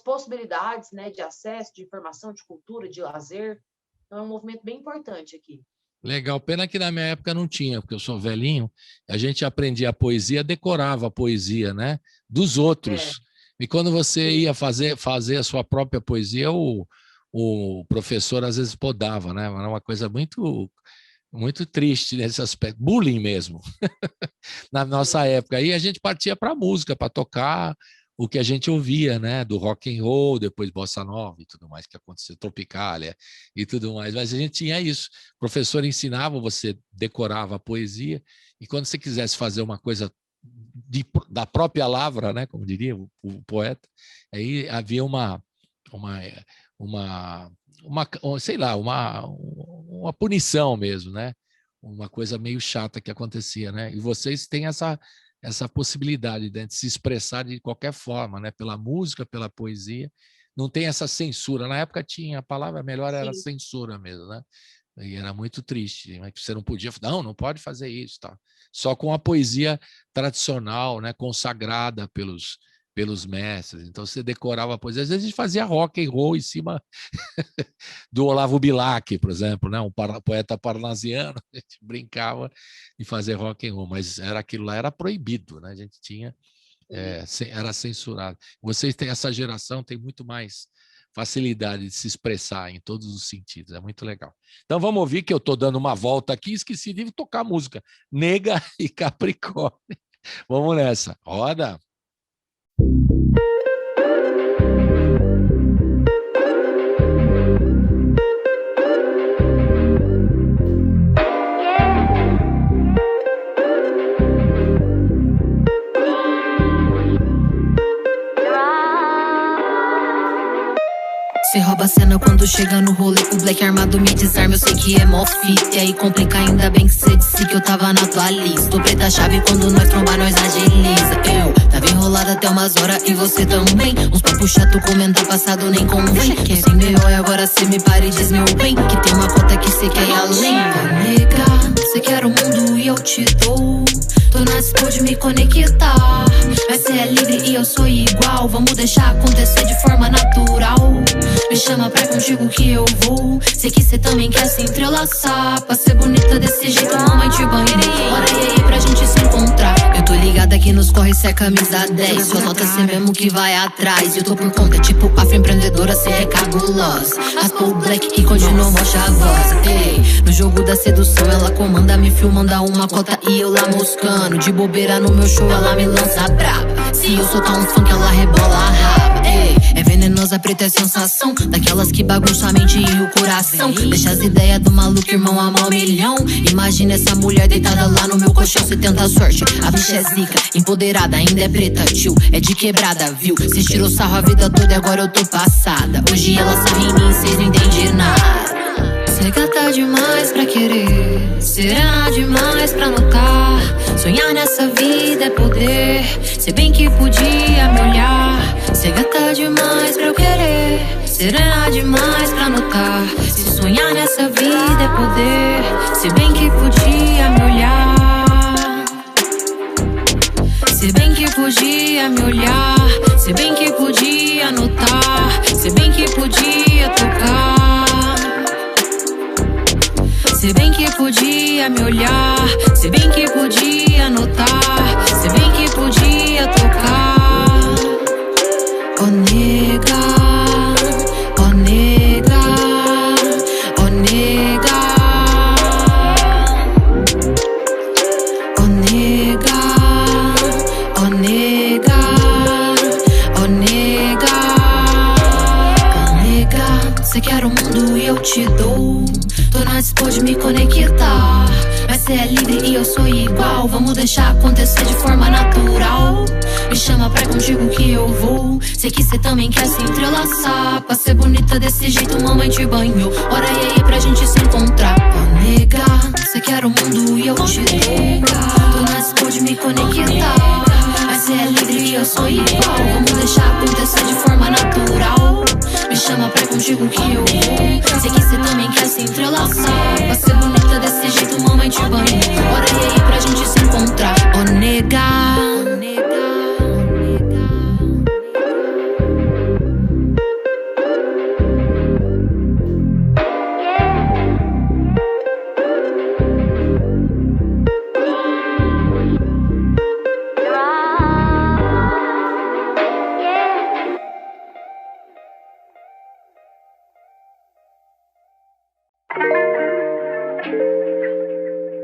possibilidades, né, de acesso, de informação, de cultura, de lazer. Então, é um movimento bem importante aqui. Legal. Pena que na minha época não tinha, porque eu sou velhinho. A gente aprendia a poesia, decorava a poesia, né, dos outros. E quando você ia fazer a sua própria poesia, o professor às vezes podava, né? Era uma coisa muito, muito triste nesse aspecto, bullying mesmo, na nossa época. Aí a gente partia para a música, para tocar o que a gente ouvia, né, do rock and roll, depois bossa nova e tudo mais que aconteceu, Tropicália e tudo mais. Mas a gente tinha isso. O professor ensinava, você decorava a poesia, e quando você quisesse fazer uma coisa da própria lavra, né, como diria o poeta, aí havia uma, sei lá, uma punição mesmo, né? Uma coisa meio chata que acontecia, né? E vocês têm essa possibilidade, né, de se expressar de qualquer forma, né? Pela música, pela poesia. Não tem essa censura. Na época tinha, a palavra melhor era Sim. censura mesmo, né? E era muito triste, né? Que você não podia, não pode fazer isso, tá? Só com a poesia tradicional, né? Consagrada pelos mestres. Então você decorava a poesia. Às vezes a gente fazia rock and roll em cima do Olavo Bilac, por exemplo, né? Um poeta parnasiano. A gente brincava de fazer rock and roll, mas aquilo lá era proibido, né? A gente tinha, era censurado. Vocês têm essa geração, tem muito mais facilidade de se expressar em todos os sentidos, é muito legal. Então vamos ouvir, que eu estou dando uma volta aqui, esqueci de tocar a música Nega e Capricórnio. Vamos nessa, roda! Cê rouba a cena quando chega no rolê. O Black armado me desarma, eu sei que é mó fita. E aí complica, ainda bem que cê disse que eu tava na tua lista. Tô preta chave, quando nós trombar, nós agiliza. Eu tava enrolada até umas horas e você também. Uns papo chato, comentar passado nem convém. Quem sem melhor e agora cê me para e diz meu bem, que tem uma cota que cê quer ir além. Nega, cê quer o mundo e eu te dou. Tô na dispo de me conectar, mas cê é livre e eu sou igual. Vamos deixar acontecer de forma natural. Me chama pra ir contigo que eu vou. Sei que cê também quer se entrelaçar. Pra ser bonita desse jeito, mamãe te banheirei. Bora e aí pra gente se encontrar. Eu tô ligada que nos corre cê é camisa 10. Só nota cê mesmo que vai atrás. Eu tô por conta, tipo afroempreendedora, cê é cabulosa. Raspou o Black e continua mó chavosa. Ei, no jogo da sedução ela comanda, me filmando a uma cota e eu lá moscando. De bobeira no meu show ela me lança braba. Se eu soltar um funk ela rebola a raba. Ei, é venenosa, preta é sensação, daquelas que bagunçam a mente e o coração. Deixa as ideias do maluco, irmão, a mal milhão. Imagina essa mulher deitada lá no meu colchão. Cê tenta a sorte, a bicha é zica, empoderada, ainda é preta, tio, é de quebrada, viu? Cê tirou sarro a vida toda e agora eu tô passada. Hoje ela sabe em mim, cês não entendem nada. Cê gata demais pra querer, serena demais pra notar. Sonhar nessa vida é poder, se bem que podia me olhar. Cê gata demais pra eu querer, serena demais pra notar. Se sonhar nessa vida é poder, se bem que podia me olhar. Se bem que podia me olhar, se bem que podia notar, se bem que podia tocar. Se bem que podia me olhar, se bem que podia notar, se bem que podia tocar. Oh nega, oh nega, oh nega, oh nega, oh nega, oh nega. Oh nega, cê quer o mundo e eu te dou. Tô na dispo de me conectar, mas cê é livre e eu sou igual. Vamos deixar acontecer de forma natural. Me chama pra ir contigo que eu vou. Sei que cê também quer se entrelaçar. Pra ser bonita desse jeito, mamãe te banhou. Hora e aí pra gente se encontrar. Oh nega, cê quer o mundo e eu te dou. Tô na dispo de me conectar, mas cê é livre e eu sou igual. Vamos deixar acontecer de forma natural. Me chama pra ir contigo que eu vou. Sei que cê também quer se entrelaçar. Pra ser bonita desse jeito, mamãe te banhou. Bora e aí pra gente se encontrar. Oh nega, oh nega.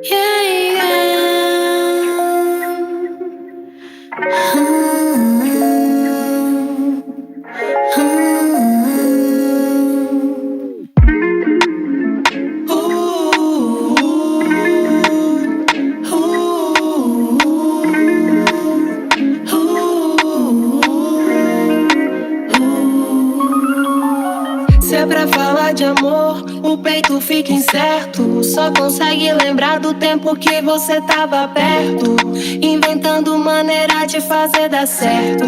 Yeah, yeah. de amor, o peito fica incerto. Só consegue lembrar do tempo que você tava perto, inventando maneira de fazer dar certo.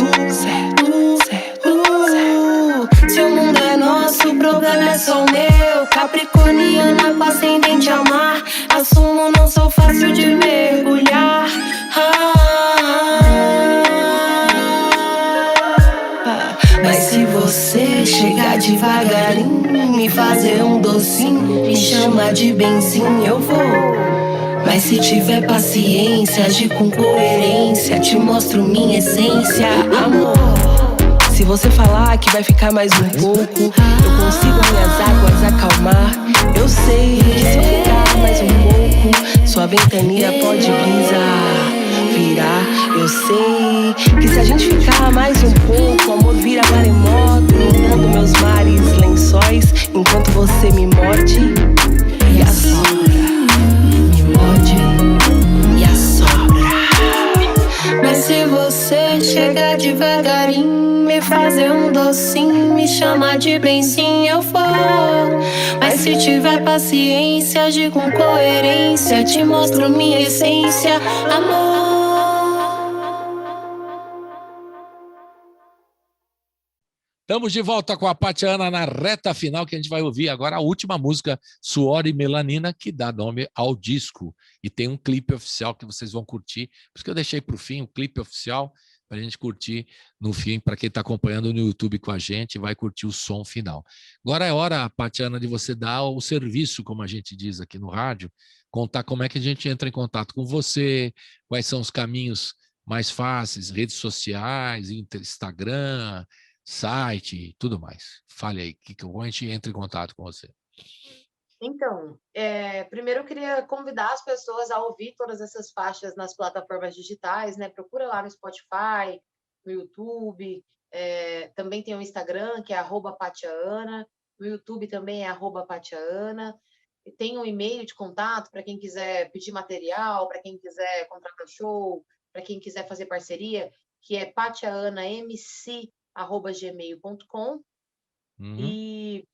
Se o mundo é nosso, o problema é só o meu. Capricorniana com ascendente a mar. Assumo, não sou fácil de mergulhar. Mas se você chegar devagarinho, me fazer um docinho, me chama de benzinho, eu vou. Mas se tiver paciência, agir com coerência, te mostro minha essência, amor. Se você falar que vai ficar mais um pouco, eu consigo minhas águas acalmar. Eu sei que se eu ficar mais um pouco, sua ventania pode virar. Eu sei que se a gente ficar mais um pouco, o amor vira maremoto, inundando meus mares, lençóis, enquanto você me morde e assopra. Me morde e assopra. Mas se você chegar devagarinho, me fazer um docinho, me chamar de benzinho, eu vou. Mas se tiver paciência, agir com coerência, te mostro minha essência, amor. Estamos de volta com a Patiana na reta final, que a gente vai ouvir agora a última música, Suor e Melanina, que dá nome ao disco. E tem um clipe oficial que vocês vão curtir. Por isso que eu deixei para o fim um clipe oficial para a gente curtir no fim, para quem está acompanhando no YouTube com a gente, vai curtir o som final. Agora é hora, Patiana, de você dar o serviço, como a gente diz aqui no rádio, contar como é que a gente entra em contato com você, quais são os caminhos mais fáceis, redes sociais, Instagram, site, tudo mais. Fale aí, como a gente entra em contato com você. Então, primeiro eu queria convidar as pessoas a ouvir todas essas faixas nas plataformas digitais, né? Procura lá no Spotify, no YouTube, também tem o Instagram, que é @patiana, no YouTube também é @patiana, e tem um e-mail de contato para quem quiser pedir material, para quem quiser contratar show, para quem quiser fazer parceria, que é patianamc@gmail.com. E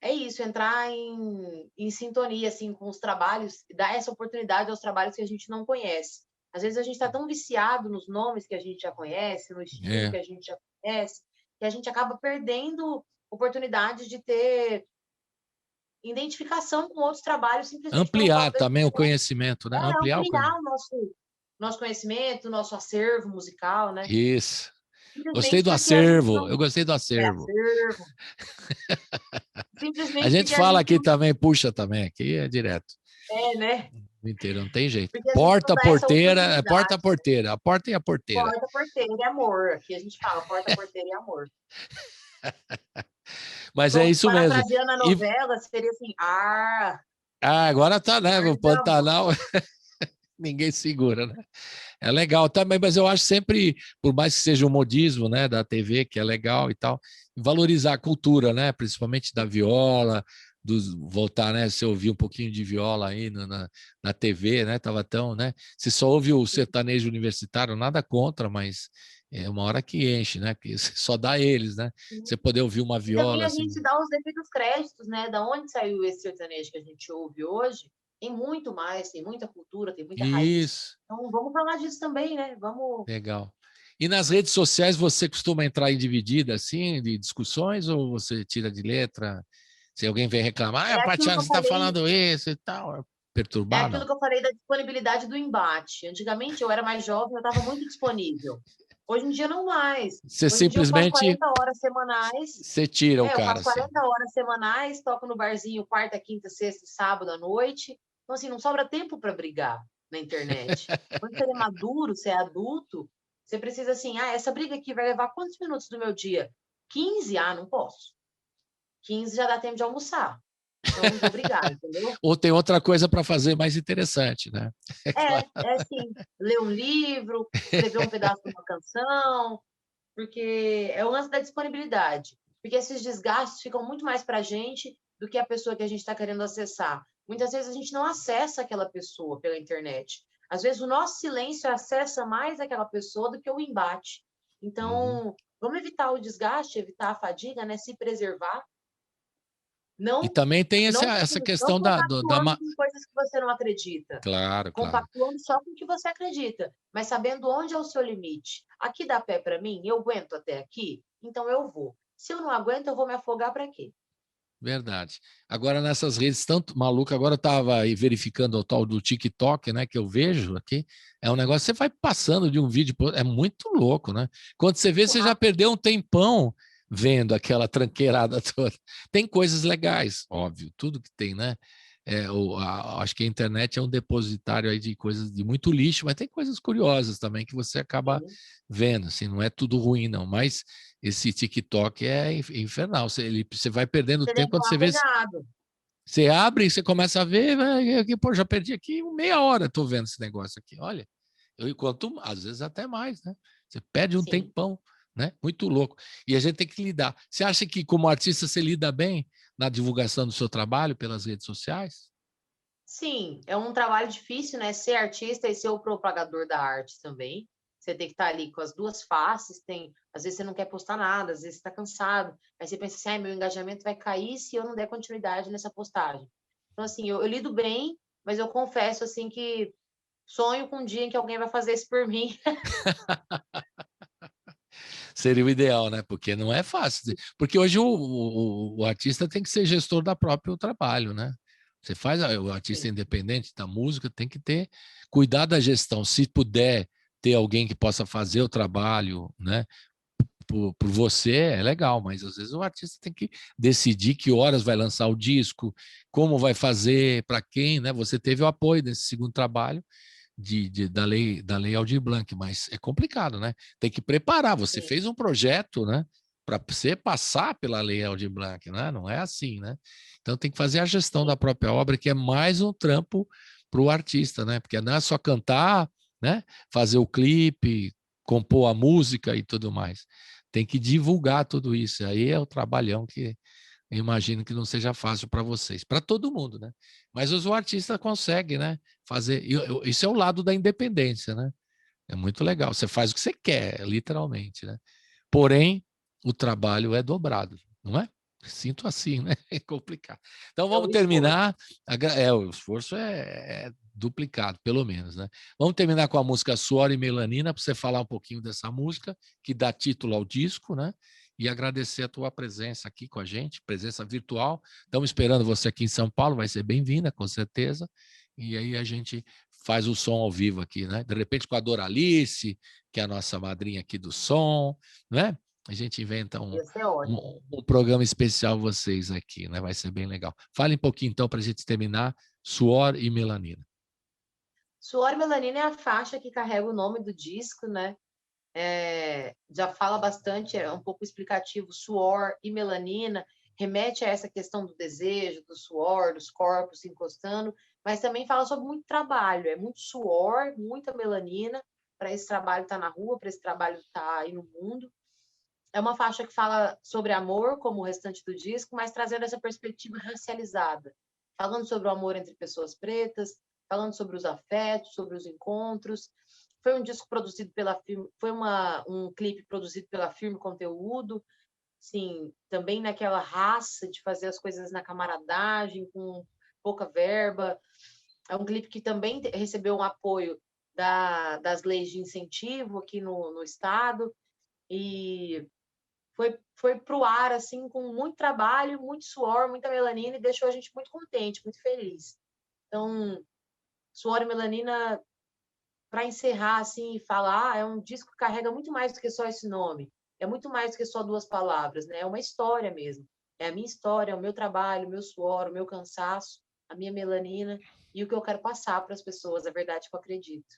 é isso, entrar em sintonia assim, com os trabalhos, dar essa oportunidade aos trabalhos que a gente não conhece. Às vezes a gente está tão viciado nos nomes que a gente já conhece, no estilo que a gente já conhece, que a gente acaba perdendo oportunidades de ter identificação com outros trabalhos. Simplesmente ampliar também o conhecimento, né? Ampliar o nosso conhecimento, nosso acervo musical, né? Isso. Gostei do acervo, eu gostei do acervo. A gente fala aqui também, puxa também, aqui é direto. Né? Inteiro, não tem jeito. Porta, porteira, porta, porteira, a porta e a porteira. Porta, porteira e amor. Aqui a gente fala porta, porteira e amor. Mas é isso mesmo. Parafraseando a novela, seria assim, agora tá, né? O Pantanal, ninguém segura, né? É legal também, mas eu acho sempre, por mais que seja um modismo, né, da TV, que é legal e tal, valorizar a cultura, né, principalmente da viola, voltar, né, você ouvir um pouquinho de viola aí na TV, né, tava tão, né, você só ouve o sertanejo universitário, nada contra, mas é uma hora que enche, né, que só dá eles, né, você poder ouvir uma viola. E a gente dá os devidos créditos, né, da onde saiu esse sertanejo que a gente ouve hoje. Tem muito mais, tem muita cultura, tem muita raiz. Isso. Então, vamos falar disso também, né? Vamos... Legal. E nas redes sociais, você costuma entrar em dividida, assim, de discussões, ou você tira de letra? Se alguém vem reclamar, Patiana, você está falando isso e tal, perturbar, É aquilo que eu falei da disponibilidade do embate. Antigamente, eu era mais jovem, eu estava muito disponível. Hoje em dia, não mais. Você Hoje simplesmente... Em dia, eu faço 40 horas semanais. Você tira o cara. Eu faço 40 horas semanais, toco no barzinho quarta, quinta, sexta e sábado à noite. Então, assim, não sobra tempo para brigar na internet. Quando você é maduro, você é adulto, você precisa, assim, essa briga aqui vai levar quantos minutos do meu dia? 15? Não posso. 15 já dá tempo de almoçar. Então, não vou brigar, entendeu? Ou tem outra coisa para fazer mais interessante, né? Assim, ler um livro, escrever um pedaço de uma canção, porque é o lance da disponibilidade. Porque esses desgastes ficam muito mais para a gente do que a pessoa que a gente está querendo acessar. Muitas vezes a gente não acessa aquela pessoa pela internet. Às vezes o nosso silêncio acessa mais aquela pessoa do que o embate. Então, vamos evitar o desgaste, evitar a fadiga, né? Se preservar. Não, E também tem essa não questão compactuando com coisas que você não acredita. Claro, claro. Compactuando só com o que você acredita, mas sabendo onde é o seu limite. Aqui dá pé para mim? Eu aguento até aqui? Então eu vou. Se eu não aguento, eu vou me afogar para quê? Verdade. Agora, nessas redes, tanto maluco, agora eu estava aí verificando o tal do TikTok, né, que eu vejo aqui, é um negócio, você vai passando de um vídeo, é muito louco, né? Quando você vê, você já perdeu um tempão vendo aquela tranqueirada toda. Tem coisas legais, óbvio, tudo que tem, né? Acho que a internet é um depositário aí de coisas de muito lixo, mas tem coisas curiosas também que você acaba vendo, assim, não é tudo ruim, não, mas esse TikTok é infernal, você vai perdendo Você tem tempo que quando você tomar vê, cuidado. você abre e você começa a ver, pô, já perdi aqui meia hora, tô vendo esse negócio aqui, olha, enquanto, às vezes até mais, né? Você perde um tempão, né? Muito louco. E a gente tem que lidar. Você acha que, como artista, você lida bem na divulgação do seu trabalho pelas redes sociais? Sim, é um trabalho difícil, né? Ser artista e ser o propagador da arte também. Você tem que estar ali com as duas faces. Às vezes você não quer postar nada, às vezes você está cansado. Aí você pensa assim, ai, meu engajamento vai cair se eu não der continuidade nessa postagem. Então, assim, eu lido bem, mas eu confesso, assim, que sonho com um dia em que alguém vai fazer isso por mim. Seria o ideal, né? Porque não é fácil. Porque hoje o artista tem que ser gestor da próprio trabalho, né? Você faz o artista independente da música, tem que cuidar da gestão. Se puder ter alguém que possa fazer o trabalho, né? Por você é legal, mas às vezes o artista tem que decidir que horas vai lançar o disco, como vai fazer, para quem, né? Você teve o apoio desse segundo trabalho da lei Aldir Blanc, mas é complicado, né? Tem que preparar. Você fez um projeto, né? Para você passar pela lei Aldir Blanc, né? Não é assim, né? Então tem que fazer a gestão da própria obra, que é mais um trampo para o artista, né? Porque não é só cantar, né? Fazer o clipe, compor a música e tudo mais. Tem que divulgar tudo isso. Aí é o trabalhão que eu imagino que não seja fácil para vocês, para todo mundo, né? Mas o artista consegue, né? Fazer. Isso é o lado da independência, né? É muito legal. Você faz o que você quer, literalmente, né? Porém, o trabalho é dobrado, não é? Sinto assim, né? É complicado. Então vamos terminar. O esforço é duplicado, pelo menos, né? Vamos terminar com a música Suor e Melanina, para você falar um pouquinho dessa música, que dá título ao disco, né? E agradecer a tua presença aqui com a gente, presença virtual. Estamos esperando você aqui em São Paulo, vai ser bem-vinda, com certeza. E aí a gente faz o som ao vivo aqui, né? De repente com a Doralice, que é a nossa madrinha aqui do som, né? A gente inventa um programa especial vocês aqui, né? Vai ser bem legal. Fale um pouquinho, então, para a gente terminar, Suor e Melanina. Suor e Melanina é a faixa que carrega o nome do disco, né? Já fala bastante, é um pouco explicativo, suor e melanina, remete a essa questão do desejo, do suor, dos corpos se encostando, mas também fala sobre muito trabalho, é muito suor, muita melanina, para esse trabalho estar na rua, para esse trabalho estar aí no mundo. É uma faixa que fala sobre amor, como o restante do disco, mas trazendo essa perspectiva racializada, falando sobre o amor entre pessoas pretas, falando sobre os afetos, sobre os encontros. Foi um disco produzido pela Firme, foi um clipe produzido pela Firme Conteúdo, sim, também naquela raça de fazer as coisas na camaradagem, com pouca verba. É um clipe que também recebeu um apoio das leis de incentivo aqui no estado, e foi para o ar assim, com muito trabalho, muito suor, muita melanina, e deixou a gente muito contente, muito feliz. Então, Suor e Melanina, para encerrar assim e falar, é um disco que carrega muito mais do que só esse nome, é muito mais do que só duas palavras, né? É uma história mesmo, é a minha história, é o meu trabalho, o meu suor, o meu cansaço, a minha melanina e o que eu quero passar para as pessoas, a verdade que eu acredito.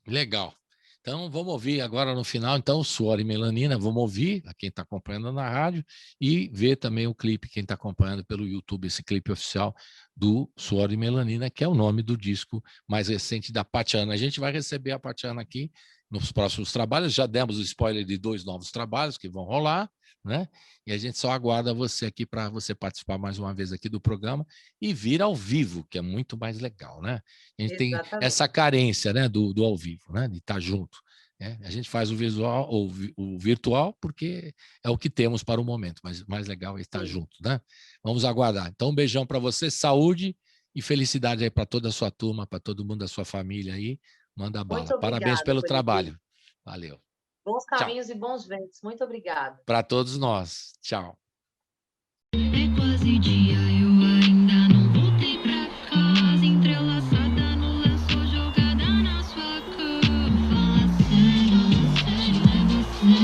Legal. Então, vamos ouvir agora no final, então, Suor e Melanina, vamos ouvir a quem está acompanhando na rádio e ver também o clipe, quem está acompanhando pelo YouTube, esse clipe oficial do Suor e Melanina, que é o nome do disco mais recente da Patiana. A gente vai receber a Patiana aqui nos próximos trabalhos, já demos o spoiler de 2 novos trabalhos que vão rolar, né? E a gente só aguarda você aqui para você participar mais uma vez aqui do programa e vir ao vivo, que é muito mais legal, né? A gente tem essa carência, né, do ao vivo, né, de estar junto. né? A gente faz o visual ou o virtual porque é o que temos para o momento, mas o mais legal é estar junto, né? Vamos aguardar. Então, um beijão para você, saúde e felicidade aí para toda a sua turma, para todo mundo da sua família aí. Manda bala. Muito obrigada, Parabéns pelo Felipe. trabalho. Valeu. Bons caminhos e bons ventos. Muito obrigada. Para todos nós. Tchau. É quase dia, eu ainda não voltei pra casa. Entrelaçada no lençol, jogada na sua cama. Fala sério, é quase dia.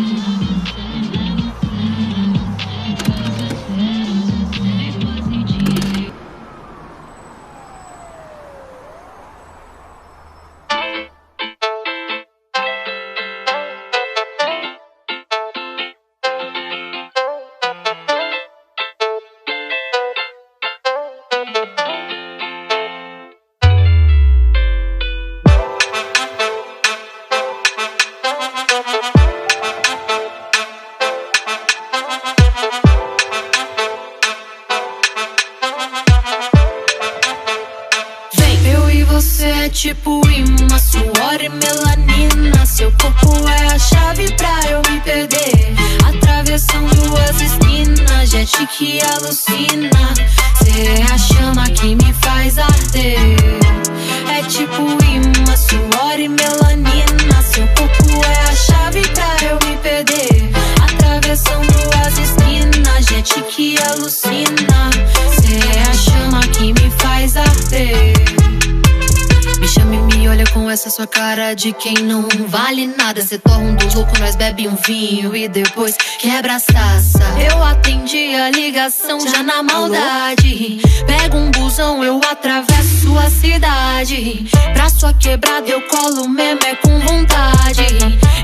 Tipo imã, suor e melanina. Seu corpo é a chave pra eu me perder. Atravessando as esquinas, jet que alucina. Cê é a chama que me faz arder. É tipo imã, suor e melanina. Seu corpo é a chave pra eu me perder. Atravessando as esquinas, jet que alucina. Cê é a chama que me faz arder. Me chama e me olha com essa sua cara de quem não vale nada. Cê torra um dos loucos, nós bebe um vinho e depois quebra as taças. Eu atendi a ligação já na maldade. Pego um busão, eu atravesso a cidade. Pra sua quebrada eu colo mesmo, é com vontade.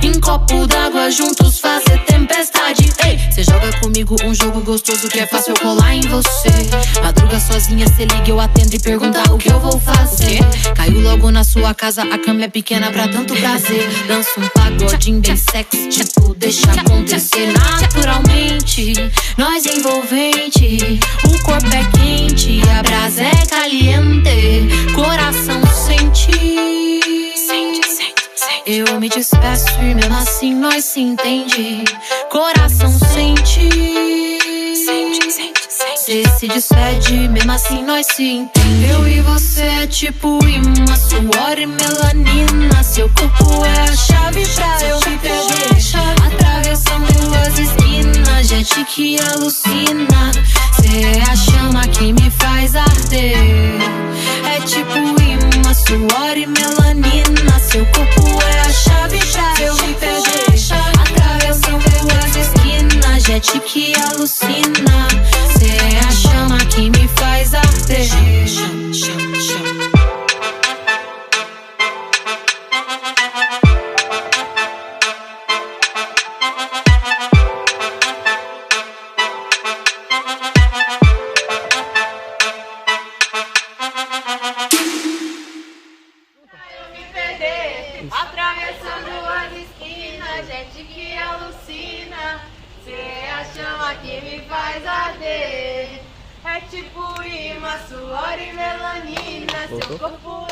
Em copo d'água juntos fazer tempestade. Ei, cê joga comigo um jogo gostoso que é fácil eu colar em você. Madruga sozinha, cê liga, eu atendo e pergunta o que eu vou fazer. Caiu logo na sua casa, a cama é pequena pra tanto prazer. Dança um pagodinho bem sexy, tipo, deixa acontecer naturalmente. Nós envolvente, o corpo é quente, a brasa é caliente. Coração sente, sente, sente, sente. Eu me despeço e mesmo assim nós se entende. Coração sente, sente, sente. Cê se despede, mesmo assim nós se entende. Eu e você é tipo imã, suor e melanina. Seu corpo é a chave pra eu me perder. Atravessando as esquinas, jet que alucina. Cê é a chama que me faz arder. É tipo imã, suor e melanina. Seu corpo é a chave pra eu me perder. Atravessando as esquinas, jet que alucina. Cê é a chama que me faz arder. Atravessando as esquinas, gente que alucina. Cê é a chama que me faz arder. É tipo imã, suor e melanina. Seu corpo